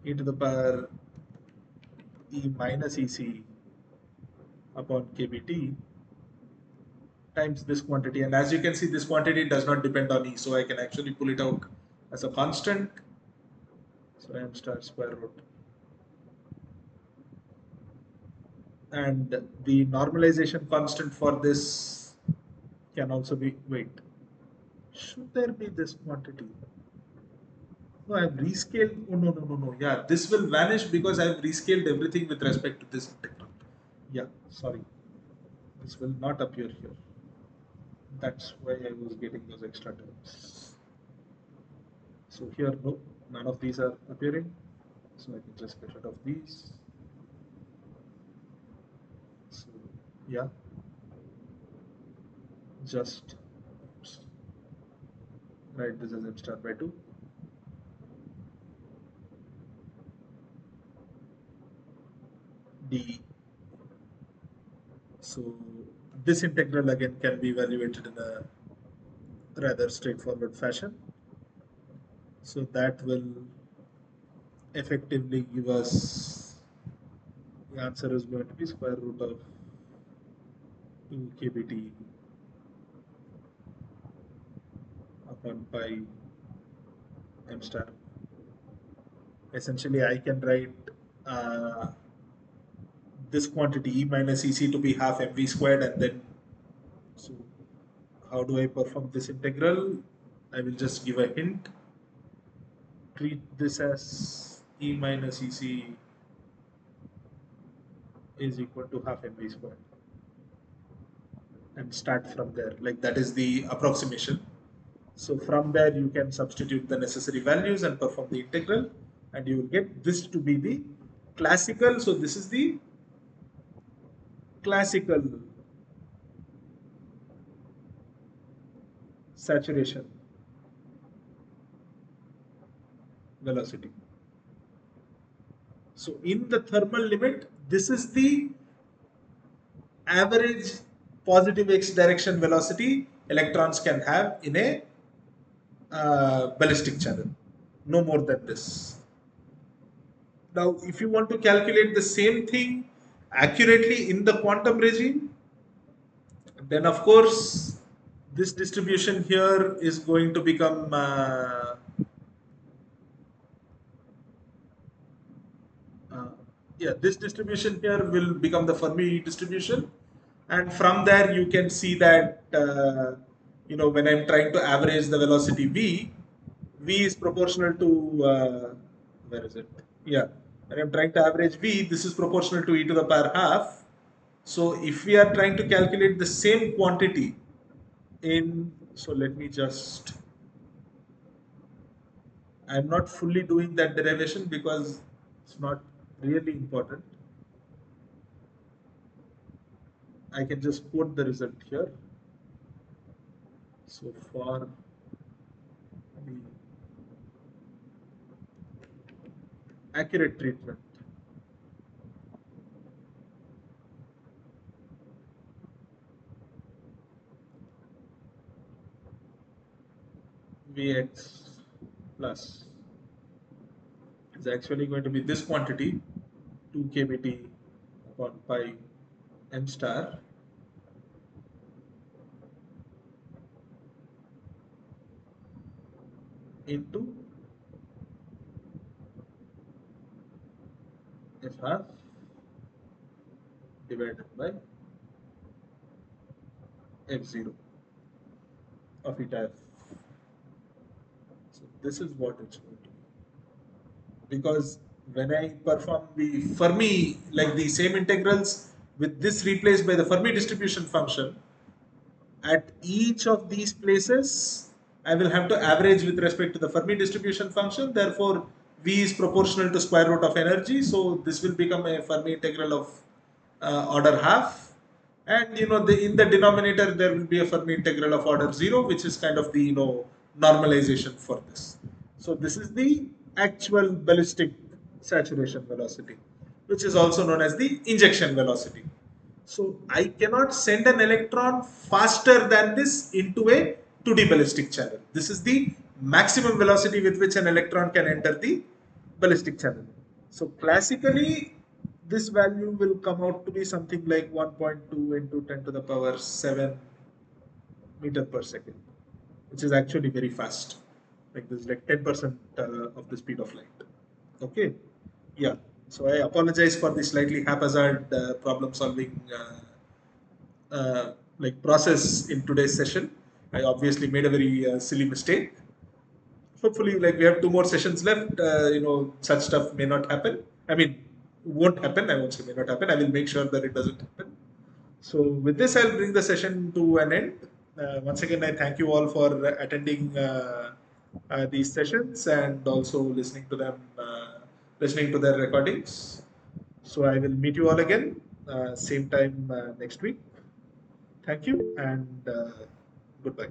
e to the power E minus EC upon kBt times this quantity. And as you can see, this quantity does not depend on E, so I can actually pull it out as a constant. So m star square root. And the normalization constant for this can also be, wait, should there be this quantity? No, I've rescaled. Oh, no, no, no, no. Yeah, this will vanish because I've rescaled everything with respect to this integral. Yeah, sorry. This will not appear here. That's why I was getting those extra terms. So here, no, none of these are appearing. So I can just get rid of these. So yeah, just oops, write this as m star by 2. D. So this integral again can be evaluated in a rather straightforward fashion. So that will effectively give us, the answer is going to be square root of 2 kBt upon pi m star. Essentially, I can write this quantity E minus EC to be half mv squared, and then, so how do I perform this integral? I will just give a hint. Treat this as E minus EC is equal to half mv squared, and start from there. Like, that is the approximation. So from there you can substitute the necessary values and perform the integral, and you will get this to be the classical. So this is the classical saturation velocity. So in the thermal limit, this is the average positive x direction velocity electrons can have in a ballistic channel. No more than this. Now, if you want to calculate the same thing accurately in the quantum regime, then of course this distribution here is going to become uh, yeah, this distribution here will become the Fermi distribution, and from there you can see that when I'm trying to average the velocity v is proportional to where is it? Yeah, when I'm trying to average v, this is proportional to e to the power half. So if we are trying to calculate the same quantity in, so let me just, I'm not fully doing that derivation because it's not really important. I can just quote the result here. So for the accurate treatment, Vx plus is actually going to be this quantity, 2 kBt upon pi m star into f half divided by f0 of eta f. So this is what it's going to be. Because when I perform the Fermi, like the same integrals with this replaced by the Fermi distribution function, at each of these places, I will have to average with respect to the Fermi distribution function. Therefore, V is proportional to square root of energy. So this will become a Fermi integral of order half. And in the denominator, there will be a Fermi integral of order 0, which is kind of the normalization for this. So this is the actual ballistic saturation velocity, which is also known as the injection velocity. So I cannot send an electron faster than this into a 2D ballistic channel. This is the maximum velocity with which an electron can enter the ballistic channel. So classically, this value will come out to be something like 1.2 into 10 to the power 7 meter per second, which is actually very fast. Like this is like 10% of the speed of light. Okay. Yeah. So I apologize for the slightly haphazard problem solving like process in today's session. I obviously made a very silly mistake. Hopefully, like we have two more sessions left. Such stuff may not happen. I mean, won't happen. I won't say may not happen. I will make sure that it doesn't happen. So with this, I'll bring the session to an end. Once again, I thank you all for attending these sessions and also listening to their recordings. So I will meet you all again, same time next week. Thank you and goodbye.